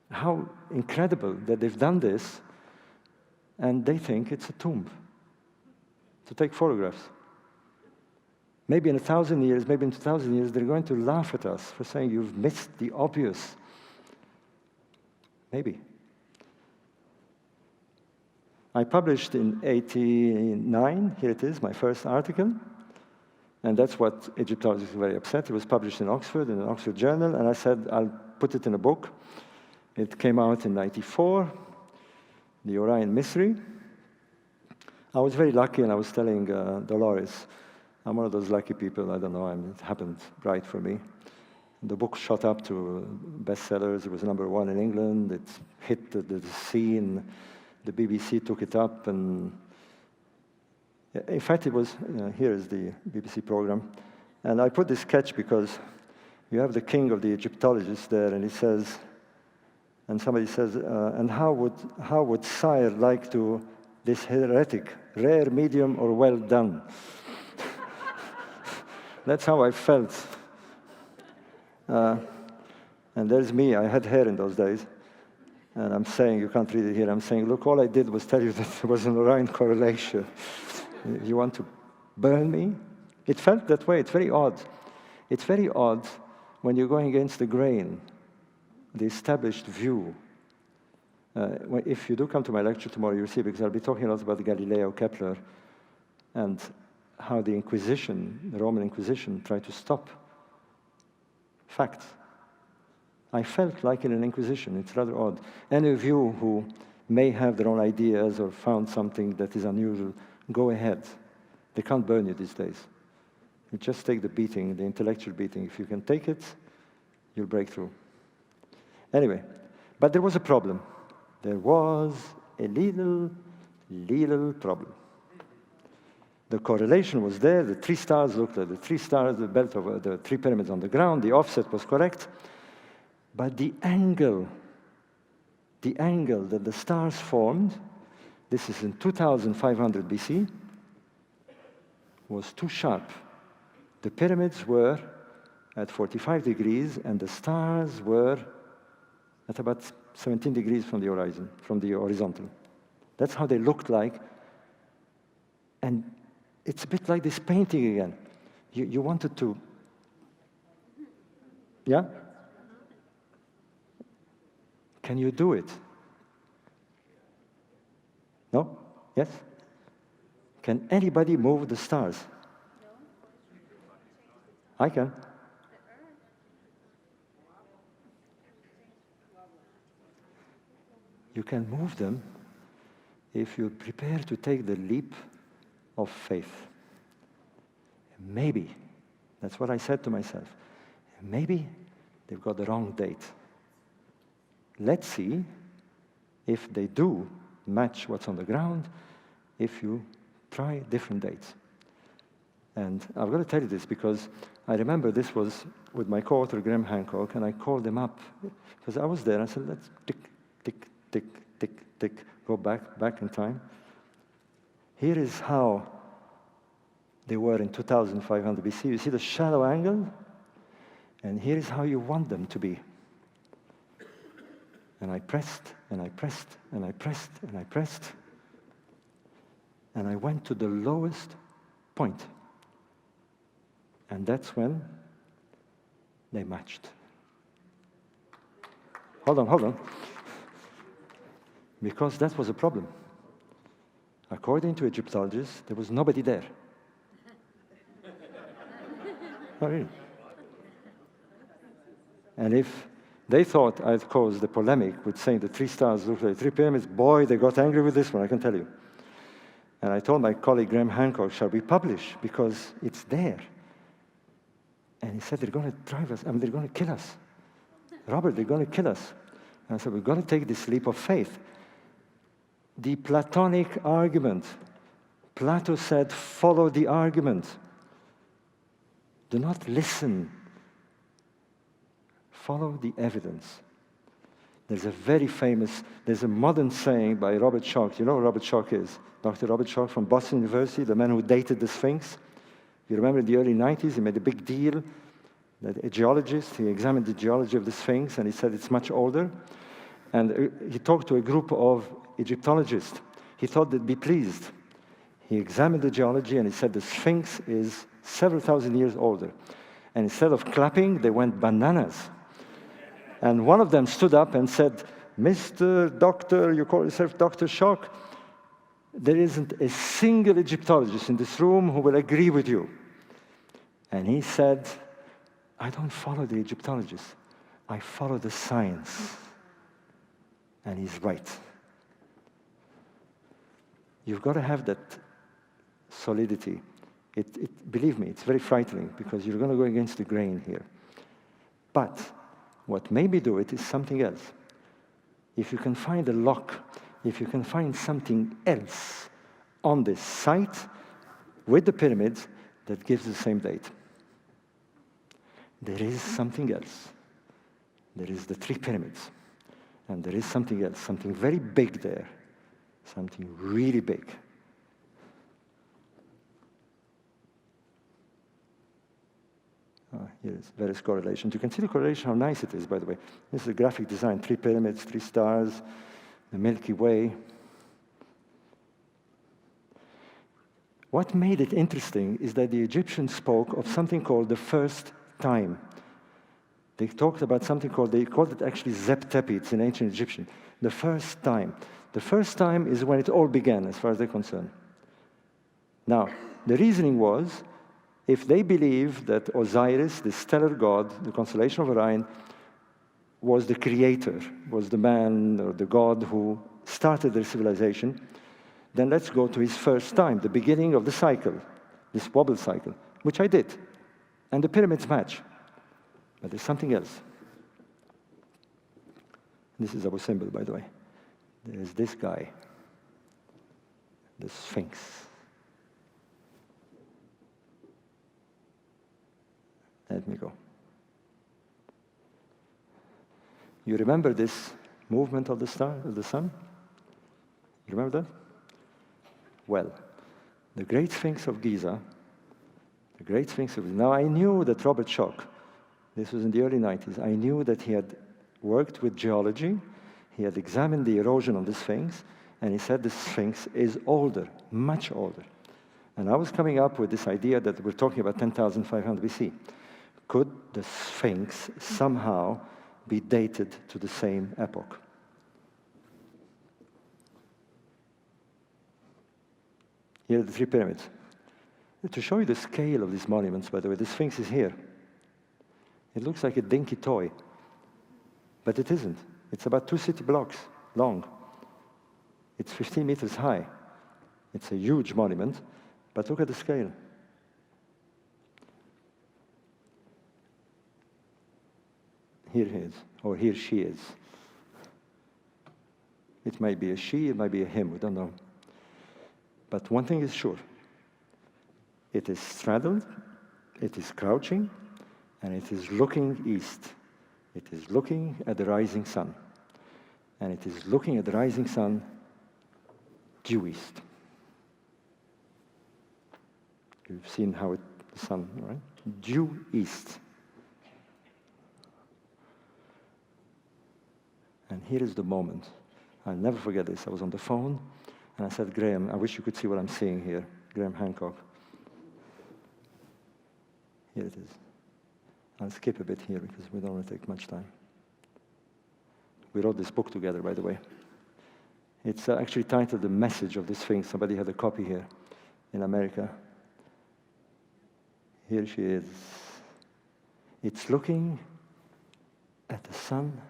How incredible that they've done this, and they think it's a tomb to take photographs. Maybe in 1,000 years, maybe in 2,000 years, they're going to laugh at us for saying you've missed the obvious. Maybe. I published in '89, here it is, my first article, and that's what Egyptologists were very upset. It was published in Oxford, in an Oxford journal, and I said, I'll put it in a book. It came out in '94, The Orion Mystery. I was very lucky, and I was telling Dolores, I'm one of those lucky people, I don't know, it happened right for me. The book shot up to bestsellers. It was #1 in England. It hit the scene. The BBC took it up, and in fact, it was, here is the BBC program. And I put this sketch because you have the king of the Egyptologists there, and he says, and somebody says, and how would Sire like to this heretic, rare, medium, or well done? That's how I felt. And there's me, I had hair in those days. And I'm saying, you can't read it here, I'm saying, look, all I did was tell you that there was an Orion correlation. You want to burn me? It felt that way, it's very odd. It's very odd when you're going against the grain, the established view. If you do come to my lecture tomorrow, you'll see, because I'll be talking a lot about Galileo, Kepler, and how the Inquisition, the Roman Inquisition, tried to stop facts. I felt like in an Inquisition. It's rather odd. Any of you who may have their own ideas or found something that is unusual, go ahead. They can't burn you these days. You just take the beating, the intellectual beating. If you can take it, you'll break through. Anyway, but there was a problem. There was a little problem. The correlation was there. The 3 stars looked like the 3 stars, the belt of the 3 pyramids on the ground. The offset was correct. But the angle that the stars formed, this is in 2500 BC, was too sharp. The pyramids were at 45 degrees, and the stars were at about 17 degrees from the horizon, from the horizontal. That's how they looked like. And it's a bit like this painting again. You wanted to, yeah? Can you do it? No? Yes? Can anybody move the stars? I can. You can move them if you prepare to take the leap of faith. Maybe, that's what I said to myself, maybe they've got the wrong date. Let's see if they do match what's on the ground if you try different dates. And I've got to tell you this because I remember this was with my co-author Graham Hancock, and I called him up because I was there. I said, let's tick, tick, tick, tick, tick, go back in time. Here is how they were in 2500 BC. You see the shallow angle? And here is how you want them to be. And I pressed, and I pressed, and I pressed, and I pressed. And I went to the lowest point. And that's when they matched. Hold on. Because that was a problem. According to Egyptologists, there was nobody there. Not really. And if they thought I'd caused the polemic with saying the 3 stars look like 3 pyramids, boy, they got angry with this one, I can tell you. And I told my colleague Graham Hancock, shall we publish? Because it's there. And he said, they're going to drive us, they're going to kill us. Robert, they're going to kill us. And I said, we've got to take this leap of faith. The Platonic argument. Plato said, follow the argument. Do not listen. Follow the evidence. There's a very famous, there's a modern saying by Robert Schoch. You know who Robert Schoch is? Dr. Robert Schoch from Boston University, the man who dated the Sphinx. You remember in the early 90s, he made a big deal that a geologist, he examined the geology of the Sphinx, and he said it's much older. And he talked to a group of Egyptologists. He thought they'd be pleased. He examined the geology, and he said the Sphinx is several thousand years older. And instead of clapping, they went bananas. And one of them stood up and said, Mr. Doctor, you call yourself Dr. Shock, there isn't a single Egyptologist in this room who will agree with you. And he said, I don't follow the Egyptologists. I follow the science. And he's right. You've got to have that solidity. Believe me, it's very frightening because you're going to go against the grain here. But what made me do it is something else. If you can find a lock, if you can find something else on this site with the pyramids that gives the same date. There is something else. There is the 3 pyramids. And there is something else, something very big there. Something really big. Here is various correlations. You can see the correlation, how nice it is, by the way. This is a graphic design, 3 pyramids, 3 stars, the Milky Way. What made it interesting is that the Egyptians spoke of something called the first time. They talked about something called, they called it actually Zep Tepi, it's in ancient Egyptian. The first time. The first time is when it all began, as far as they're concerned. Now, the reasoning was, if they believe that Osiris, the stellar god, the constellation of Orion, was the creator, was the man or the god who started their civilization, then let's go to his first time, the beginning of the cycle, this wobble cycle, which I did. And the pyramids match. But there's something else. This is our symbol, by the way. There's this guy, the Sphinx. Let me go. You remember this movement of the star, of the sun? You remember that? Well, the Great Sphinx of Giza, now I knew that Robert Schoch, this was in the early 90s, I knew that he had worked with geology, he had examined the erosion of the Sphinx, and he said the Sphinx is older, much older. And I was coming up with this idea that we're talking about 10,500 BC. Could the Sphinx somehow be dated to the same epoch? Here are the 3 pyramids. To show you the scale of these monuments, by the way, the Sphinx is here. It looks like a dinky toy, but it isn't. It's about 2 city blocks long. It's 15 meters high. It's a huge monument, but look at the scale. Here he is, or here she is. It might be a she, it might be a him, we don't know. But one thing is sure. It is straddled, it is crouching, and it is looking east. It is looking at the rising sun. And it is looking at the rising sun due east. You've seen how the sun, right? Due east. And here is the moment. I'll never forget this. I was on the phone, and I said, Graham, I wish you could see what I'm seeing here. Graham Hancock. Here it is. I'll skip a bit here because we don't want to take much time. We wrote this book together, by the way. It's actually titled The Message of the Sphinx. Somebody had a copy here in America. Here she is. It's looking at the sun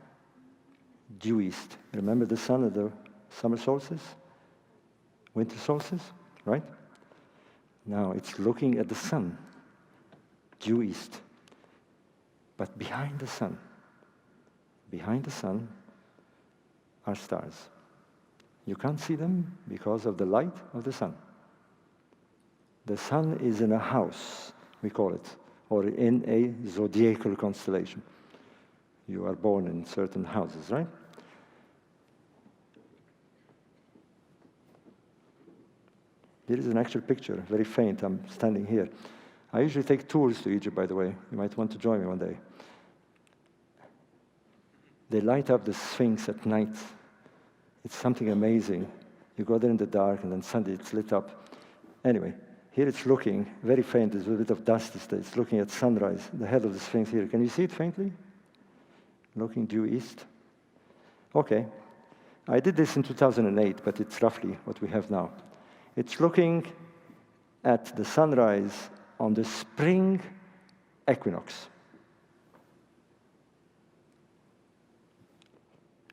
due east. Remember the sun at the summer solstice? Winter solstice, right? Now it's looking at the sun due east. But behind the sun are stars. You can't see them because of the light of the sun. The sun is in a house, we call it, or in a zodiacal constellation. You are born in certain houses, right? Here is an actual picture, very faint. I'm standing here. I usually take tours to Egypt, by the way. You might want to join me one day. They light up the Sphinx at night. It's something amazing. You go there in the dark, and then suddenly it's lit up. Anyway, Here it's looking very faint. There's a bit of dust. It's looking at sunrise, the head of the Sphinx here. Can you see it faintly? Looking due east. Okay. I did this in 2008, but it's roughly what we have now. It's looking at the sunrise on the spring equinox.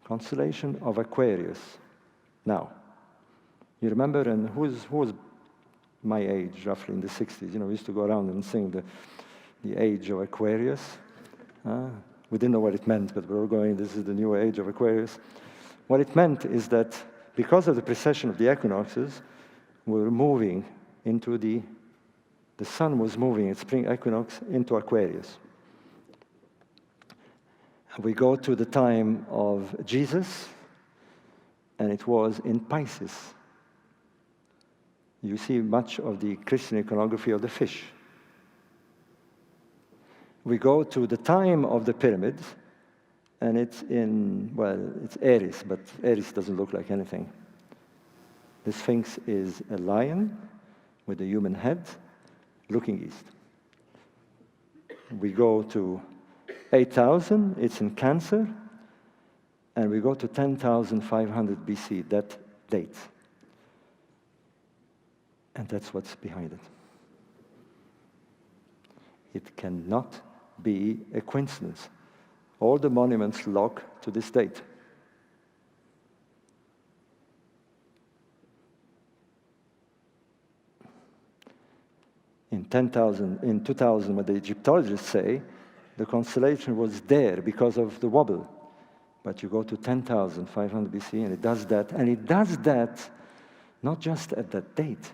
Constellation of Aquarius. Now, you remember, and who was my age, roughly in the 60s? You know, we used to go around and sing the age of Aquarius. We didn't know what it meant, but we were going, this is the new age of Aquarius. What it meant is that because of the precession of the equinoxes, we were moving into the sun was moving at spring equinox into Aquarius. We go to the time of Jesus, and it was in Pisces. You see much of the Christian iconography of the fish. We go to the time of the pyramids, and it's in, well, it's Aries, but Aries doesn't look like anything. The Sphinx is a lion with a human head looking east. We go to 8,000, it's in Cancer, and we go to 10,500 BC, that date. And that's what's behind it. It cannot be a coincidence. All the monuments log to this date. In 2000, what the Egyptologists say, the constellation was there because of the wobble. But you go to 10,500 BC, and it does that. And it does that not just at that date.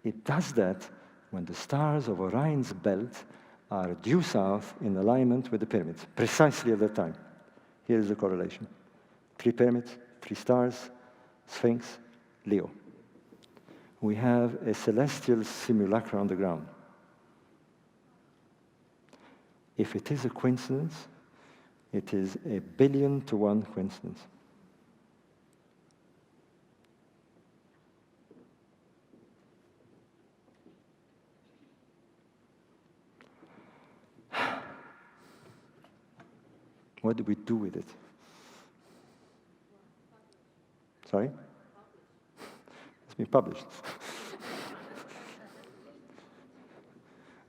It does that when the stars of Orion's belt are due south in alignment with the pyramids, precisely at that time. Here is the correlation. 3 pyramids, 3 stars, Sphinx, Leo. We have a celestial simulacra on the ground. If it is a coincidence, it is a 1,000,000,000 to 1 coincidence. What do we do with it? Sorry? It's been published.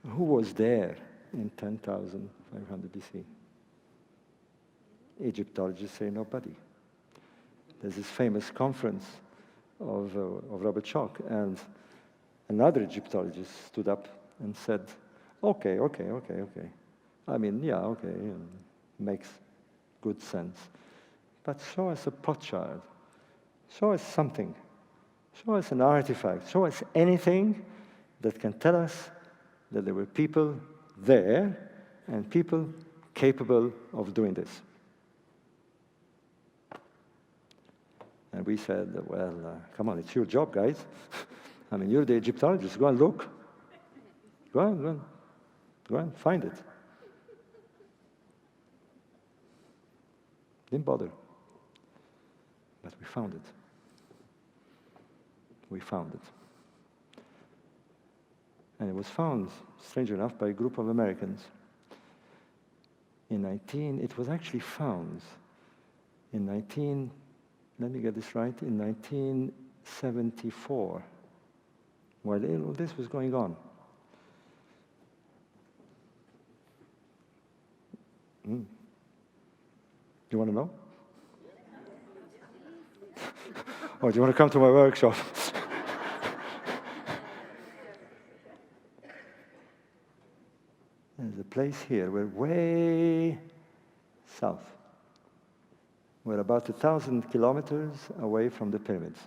Who was there in 10,500 BC? Egyptologists say nobody. There's this famous conference of Robert Schoch, and another Egyptologist stood up and said, okay. I mean, yeah, okay, makes good sense. But show us a potsherd. Show us something. Show us an artifact. Show us anything that can tell us that there were people there and people capable of doing this. And we said, well, come on, it's your job, guys. I mean, you're the Egyptologists. Go and look. Go on, find it. Didn't bother. But we found it. We found it. And it was found, strangely enough, by a group of Americans. It was actually found in let me get this right, in 1974, while all this was going on. Do you want to know? Or do you want to come to my workshop? There's a place here. We're way south. We're about 1,000 kilometers away from the pyramids.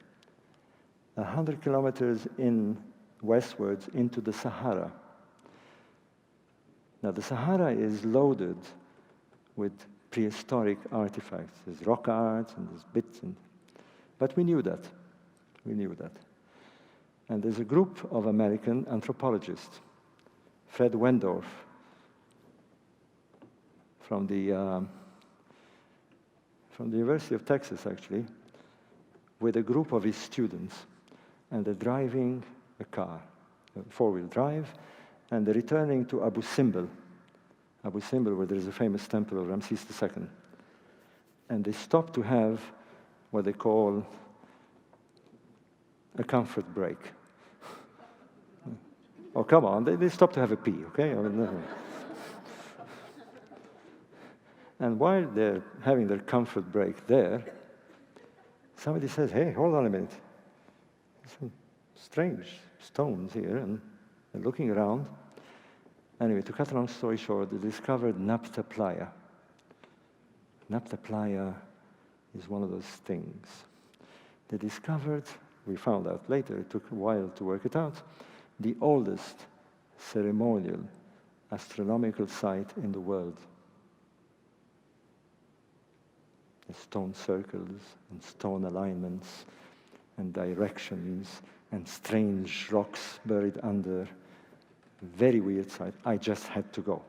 100 kilometers westwards into the Sahara. Now, the Sahara is loaded with prehistoric artifacts. There's rock art and there's bits. But we knew that. And there's a group of American anthropologists, Fred Wendorf, from the University of Texas, actually, with a group of his students. And they're driving a car, four-wheel drive, and they're returning to Abu Simbel, where there is a famous temple of Ramses II. And they stop to have what they call a comfort break. Oh, come on, they stop to have a pee, okay? I mean, no. And while they're having their comfort break there, somebody says, hey, hold on a minute. Some strange stones here, and they're looking around. Anyway, to cut a long story short, they discovered Napta Playa. Napta Playa is one of those things. They discovered, we found out later, it took a while to work it out, the oldest ceremonial astronomical site in the world. Stone circles and stone alignments and directions and strange rocks buried under. Very weird site. I just had to go.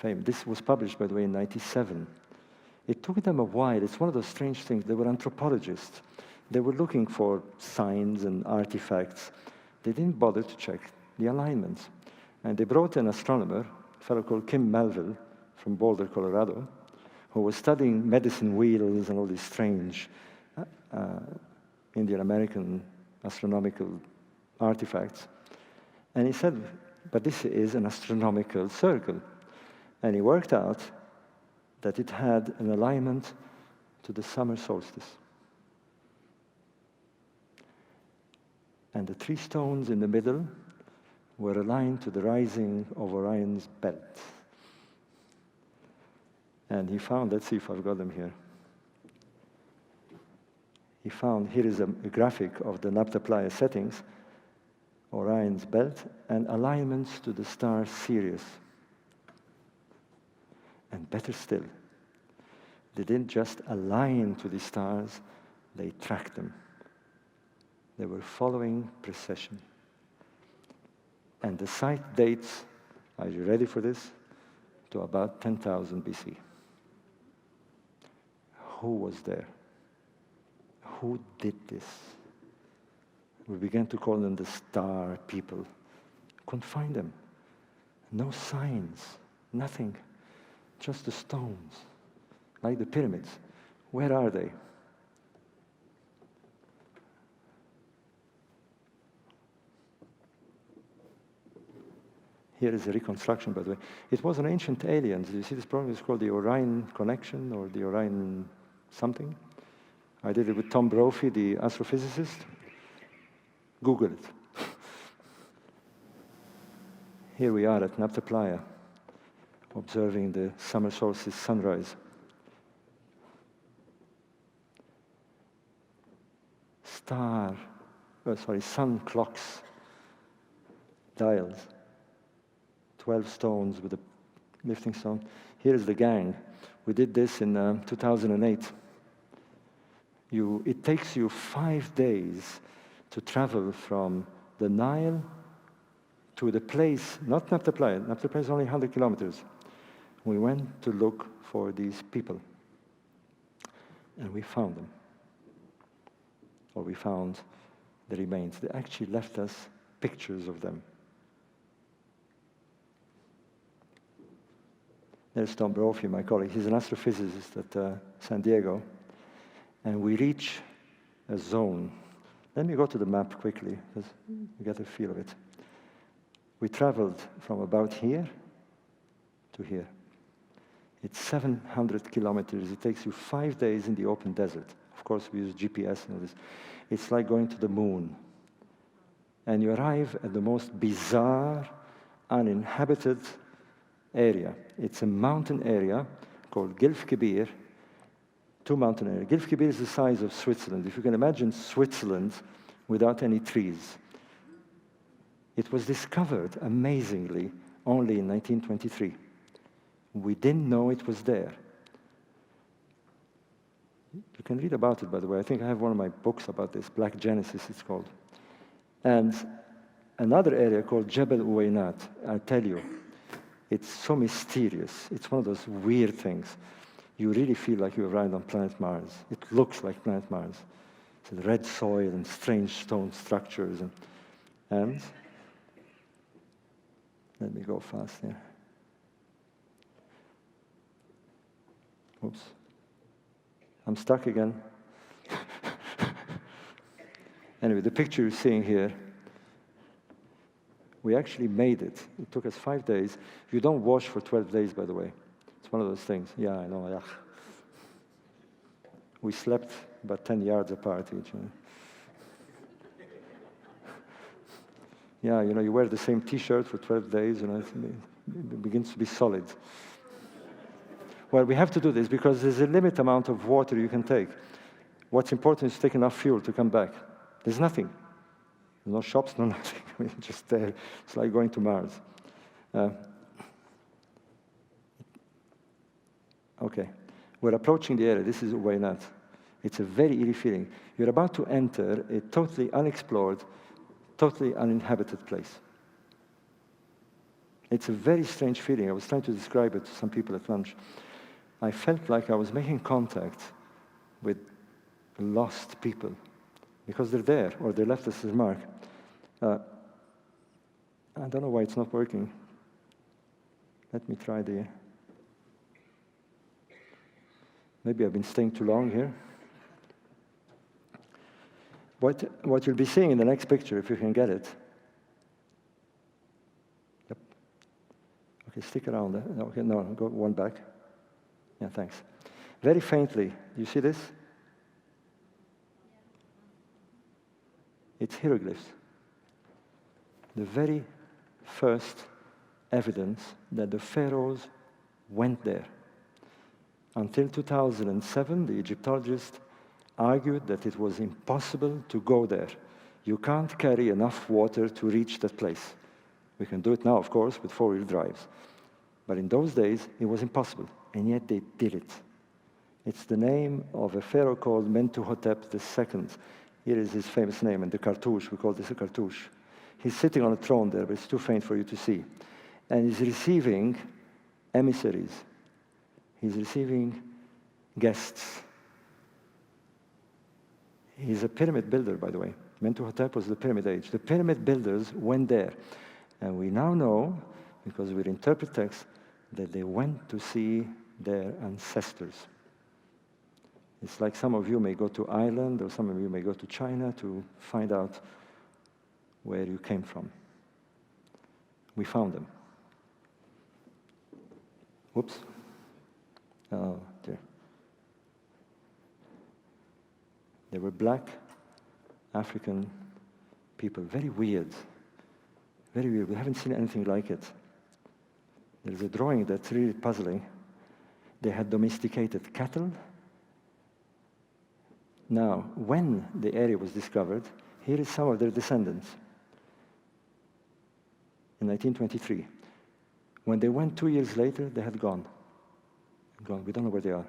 This was published, by the way, in '97. It took them a while. It's one of those strange things. They were anthropologists. They were looking for signs and artifacts. They didn't bother to check the alignments. And they brought an astronomer, a fellow called Kim Melville from Boulder, Colorado, who was studying medicine wheels and all these strange Indian-American astronomical artifacts. And he said, but this is an astronomical circle. And he worked out that it had an alignment to the summer solstice. And the three stones in the middle were aligned to the rising of Orion's belt. And he found, let's see if I've got them here. He found, here is a graphic of the Napta Playa settings, Orion's belt, and alignments to the star Sirius. And better still, they didn't just align to the stars, they tracked them. They were following precession. And the site dates, are you ready for this? To about 10,000 BC. Who was there? Who did this? We began to call them the star people. Couldn't find them. No signs, nothing. Just the stones, like the pyramids. Where are they? Here is a reconstruction, by the way. It was an ancient aliens. You see this program is called the Orion connection or the Orion something. I did it with Tom Brophy, the astrophysicist. Google it. Here we are at Napta Playa, observing the summer solstice sunrise. Sun clocks, dials, 12 stones with a lifting stone. Here is the gang. We did this in 2008. It takes you 5 days to travel from the Nile to the place, not Napta Playa. Napta Playa is only 100 kilometers. We went to look for these people. And we found them. Or we found the remains. They actually left us pictures of them. There's Tom Brophy, my colleague. He's an astrophysicist at San Diego. And we reach a zone. Let me go to the map quickly, because you get a feel of it. We traveled from about here to here. It's 700 kilometers. It takes you 5 days in the open desert. Of course, we use GPS and all this. It's like going to the moon. And you arrive at the most bizarre, uninhabited area. It's a mountain area called Gilf Kebir, two mountain areas. Gilf Kebir is the size of Switzerland. If you can imagine Switzerland without any trees. It was discovered, amazingly, only in 1923. We didn't know it was there. You can read about it, by the way. I think I have one of my books about this, Black Genesis it's called. And another area called Jebel Uwainat, I'll tell you, it's so mysterious. It's one of those weird things. you really feel like you arrived on planet Mars. It looks like planet Mars. So the red soil and strange stone structures. And let me go fast here. Oops. I'm stuck again. Anyway, the picture you're seeing here, we actually made it. It took us 5 days. You don't wash for 12 days, by the way. It's one of those things. Yeah, I know. Yeah. We slept about 10 yards apart each other. Yeah, you wear the same T-shirt for 12 days, it begins to be solid. Well, we have to do this because there's a limit amount of water you can take. What's important is to take enough fuel to come back. There's nothing. There's no shops, no nothing. Just there. It's like going to Mars. Okay. We're approaching the area. This is Waynat. It's a very eerie feeling. You're about to enter a totally unexplored, totally uninhabited place. It's a very strange feeling. I was trying to describe it to some people at lunch. I felt like I was making contact with lost people because they're there, or they left us a mark. I don't know why it's not working. Let me try the... Maybe I've been staying too long here. What you'll be seeing in the next picture, if you can get it. Yep. Okay, stick around. Okay, no, go one back. Yeah, thanks. Very faintly, you see this? It's hieroglyphs. The very first evidence that the pharaohs went there. Until 2007, the Egyptologists argued that it was impossible to go there. You can't carry enough water to reach that place. We can do it now, of course, with four-wheel drives. But in those days, it was impossible, and yet they did it. It's the name of a pharaoh called Mentuhotep II. Here is his famous name, and the cartouche, we call this a cartouche. He's sitting on a throne there, but it's too faint for you to see. And he's receiving emissaries. He's receiving guests. He's a pyramid builder, by the way. Mentuhotep was the pyramid age. The pyramid builders went there. And we now know, because we interpret texts, that they went to see their ancestors. It's like some of you may go to Ireland, or some of you may go to China to find out where you came from. We found them. Whoops. Oh, dear. They were black African people, very weird. Very weird. We haven't seen anything like it. There's a drawing that's really puzzling. They had domesticated cattle. Now, when the area was discovered, here is some of their descendants. In 1923. When they went 2 years later, they had gone. We don't know where they are.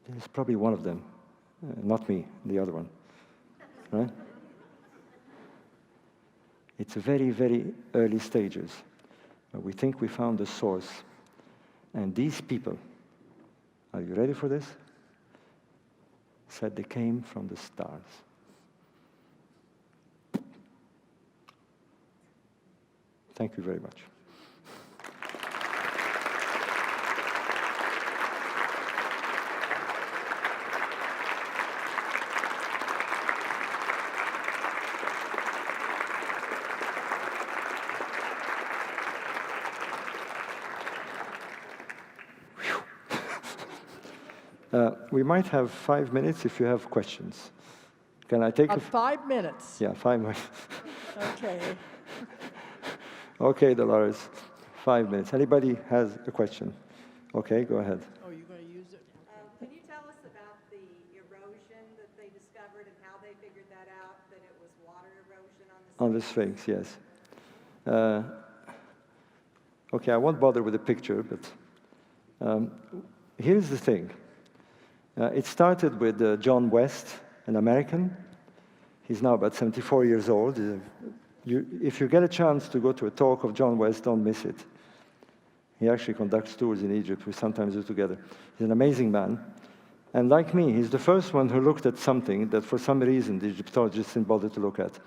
There's probably one of them. Not me, the other one. Right? It's very, very early stages. We think we found the source. And these people, are you ready for this? Said they came from the stars. Thank you very much. We might have 5 minutes if you have questions. Can I take 5 minutes. Yeah, 5 minutes. Okay. Okay, Dolores, 5 minutes. Anybody has a question? Okay, go ahead. Oh, you're going to use it? Can you tell us about the erosion that they discovered and how they figured that out, that it was water erosion on the Sphinx? On the Sphinx, yes. Okay, I won't bother with the picture, but here's the thing. It started with John West, an American. He's now about 74 years old. If you get a chance to go to a talk of John West, don't miss it. He actually conducts tours in Egypt. We sometimes do together. He's an amazing man. And like me, he's the first one who looked at something that for some reason the Egyptologists didn't bother to look at.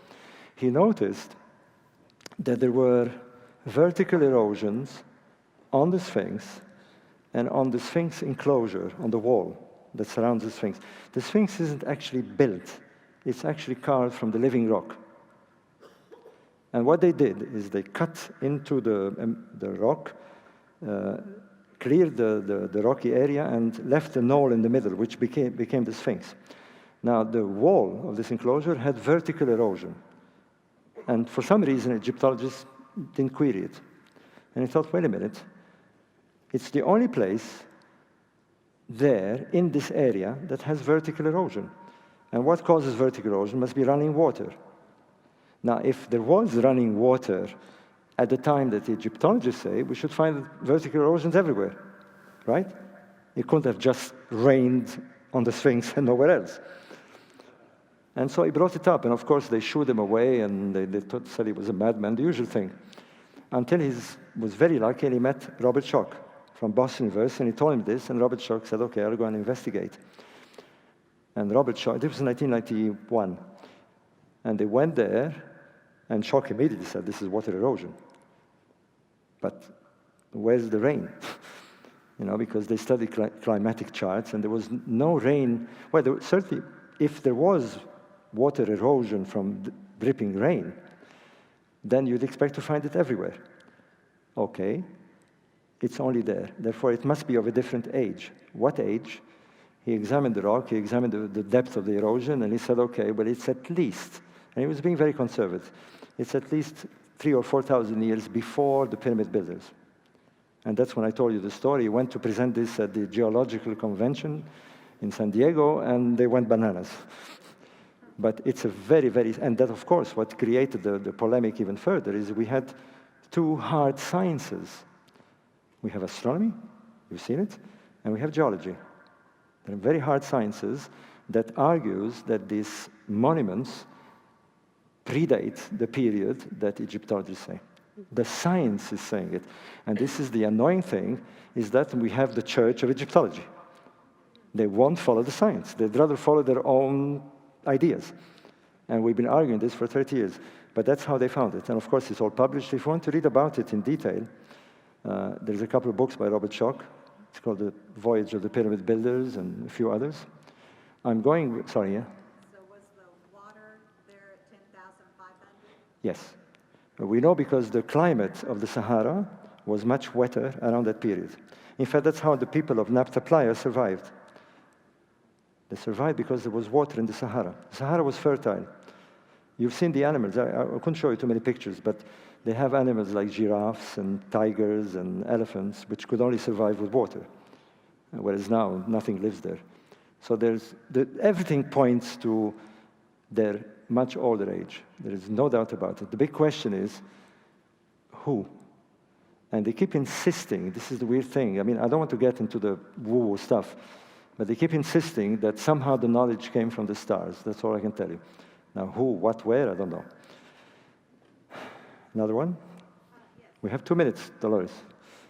He noticed that there were vertical erosions on the Sphinx and on the Sphinx enclosure, on the wall that surrounds the Sphinx. The Sphinx isn't actually built. It's actually carved from the living rock. And what they did is they cut into the rock, cleared the rocky area, and left a knoll in the middle, which became the Sphinx. Now, the wall of this enclosure had vertical erosion. And for some reason, Egyptologists didn't query it. And he thought, wait a minute, it's the only place there in this area that has vertical erosion. And what causes vertical erosion must be running water. Now, if there was running water at the time that the Egyptologists say, we should find vertical erosions everywhere, right? It couldn't have just rained on the Sphinx and nowhere else. And so he brought it up, and of course they shooed him away, and they said he was a madman, the usual thing. Until he was very lucky, and he met Robert Schoch from Boston University, and he told him this, and Robert Schoch said, okay, I'll go and investigate. And Robert Schoch, this was in 1991, and they went there, and Schoch immediately said, this is water erosion. But where's the rain? You know, because they studied climatic charts, and there was no rain. Well, certainly, if there was water erosion from dripping rain, then you'd expect to find it everywhere. Okay, it's only there. Therefore, it must be of a different age. What age? He examined the rock, he examined the depth of the erosion, and he said, okay, well, it's at least, and he was being very conservative, it's at least 3,000 or 4,000 years before the pyramid builders. And that's when I told you the story. He went to present this at the Geological Convention in San Diego, and they went bananas. But it's a very, very, and that, of course, what created the polemic even further is we had two hard sciences. We have astronomy, you've seen it, and we have geology. They're very hard sciences that argues that these monuments predate the period that Egyptologists say. The science is saying it. And this is the annoying thing, is that we have the Church of Egyptology. They won't follow the science. They'd rather follow their own ideas. And we've been arguing this for 30 years. But that's how they found it. And of course, it's all published. If you want to read about it in detail, there's a couple of books by Robert Schoch. It's called The Voyage of the Pyramid Builders and a few others. I'm going, sorry, yeah? So was the water there at 10,500? Yes. We know because the climate of the Sahara was much wetter around that period. In fact, that's how the people of Napta Playa survived. They survived because there was water in the Sahara. The Sahara was fertile. You've seen the animals. I couldn't show you too many pictures, but they have animals like giraffes and tigers and elephants, which could only survive with water, whereas now nothing lives there. So everything points to their much older age. There is no doubt about it. The big question is, who? And they keep insisting, this is the weird thing. I mean, I don't want to get into the woo-woo stuff, but they keep insisting that somehow the knowledge came from the stars. That's all I can tell you. Now, who, what, where, I don't know. Another one? Yes. We have 2 minutes, Dolores. Is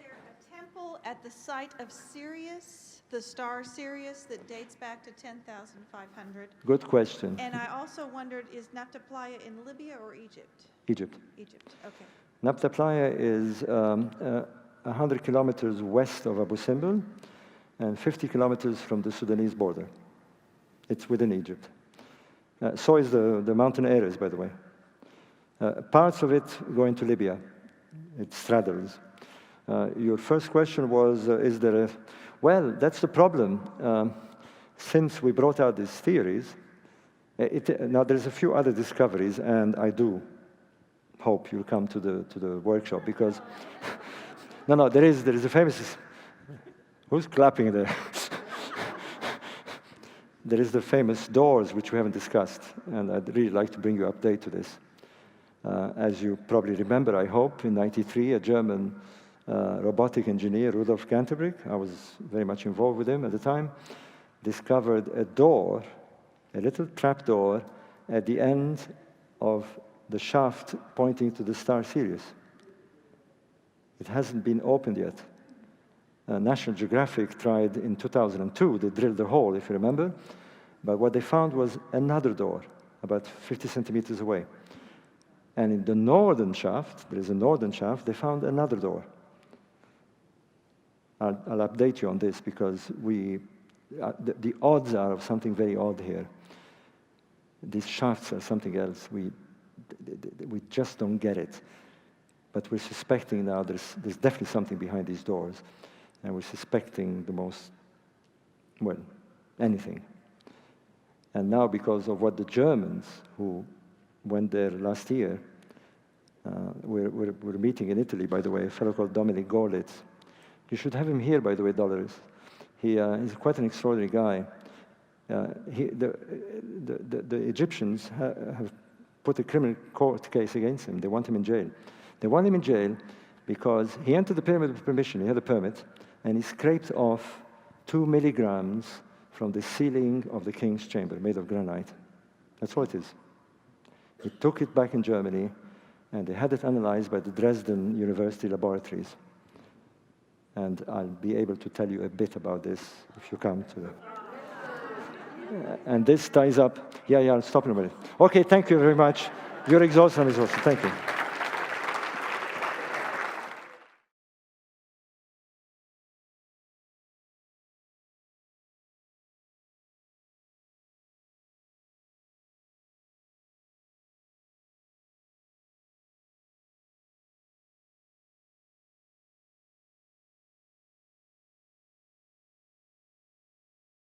there a temple at the site of Sirius, the star Sirius, that dates back to 10,500? Good question. And I also wondered, is Napta Playa in Libya or Egypt? Egypt. Egypt, okay. Napta Playa is 100 kilometers west of Abu Simbel and 50 kilometers from the Sudanese border. It's within Egypt. So is the mountain Ares, by the way. Parts of it go into Libya. It straddles. Your first question was, is there a... Well, that's the problem. Since we brought out these theories, now there's a few other discoveries, and I do hope you'll come to the workshop, because... no, there is a famous... Who's clapping there? There is the famous doors, which we haven't discussed, and I'd really like to bring you update to this. As you probably remember, I hope, in '93, a German robotic engineer, Rudolf Gantenbrink, I was very much involved with him at the time, discovered a door, a little trap door, at the end of the shaft pointing to the star Sirius. It hasn't been opened yet. National Geographic tried in 2002, they drilled a hole, if you remember, but what they found was another door, about 50 centimeters away. And in the northern shaft, there is a northern shaft, they found another door. I'll update you on this because the odds are of something very odd here. These shafts are something else. We just don't get it. But we're suspecting now there's definitely something behind these doors. And we're suspecting the most, well, anything. And now because of what the Germans, who went there last year, we're meeting in Italy, by the way, a fellow called Dominic Gorlitz. You should have him here, by the way, Dolores. He's quite an extraordinary guy. The Egyptians have put a criminal court case against him. They want him in jail. They want him in jail because he entered the pyramid with permission. He had a permit, and he scraped off 2 milligrams from the ceiling of the king's chamber, made of granite. That's all it is. He took it back in Germany, and they had it analyzed by the Dresden University laboratories. And I'll be able to tell you a bit about this if you come to and this ties up. Yeah, I'll stop in a minute. Okay, thank you very much. You're exhausted, I'm exhausted. Thank you.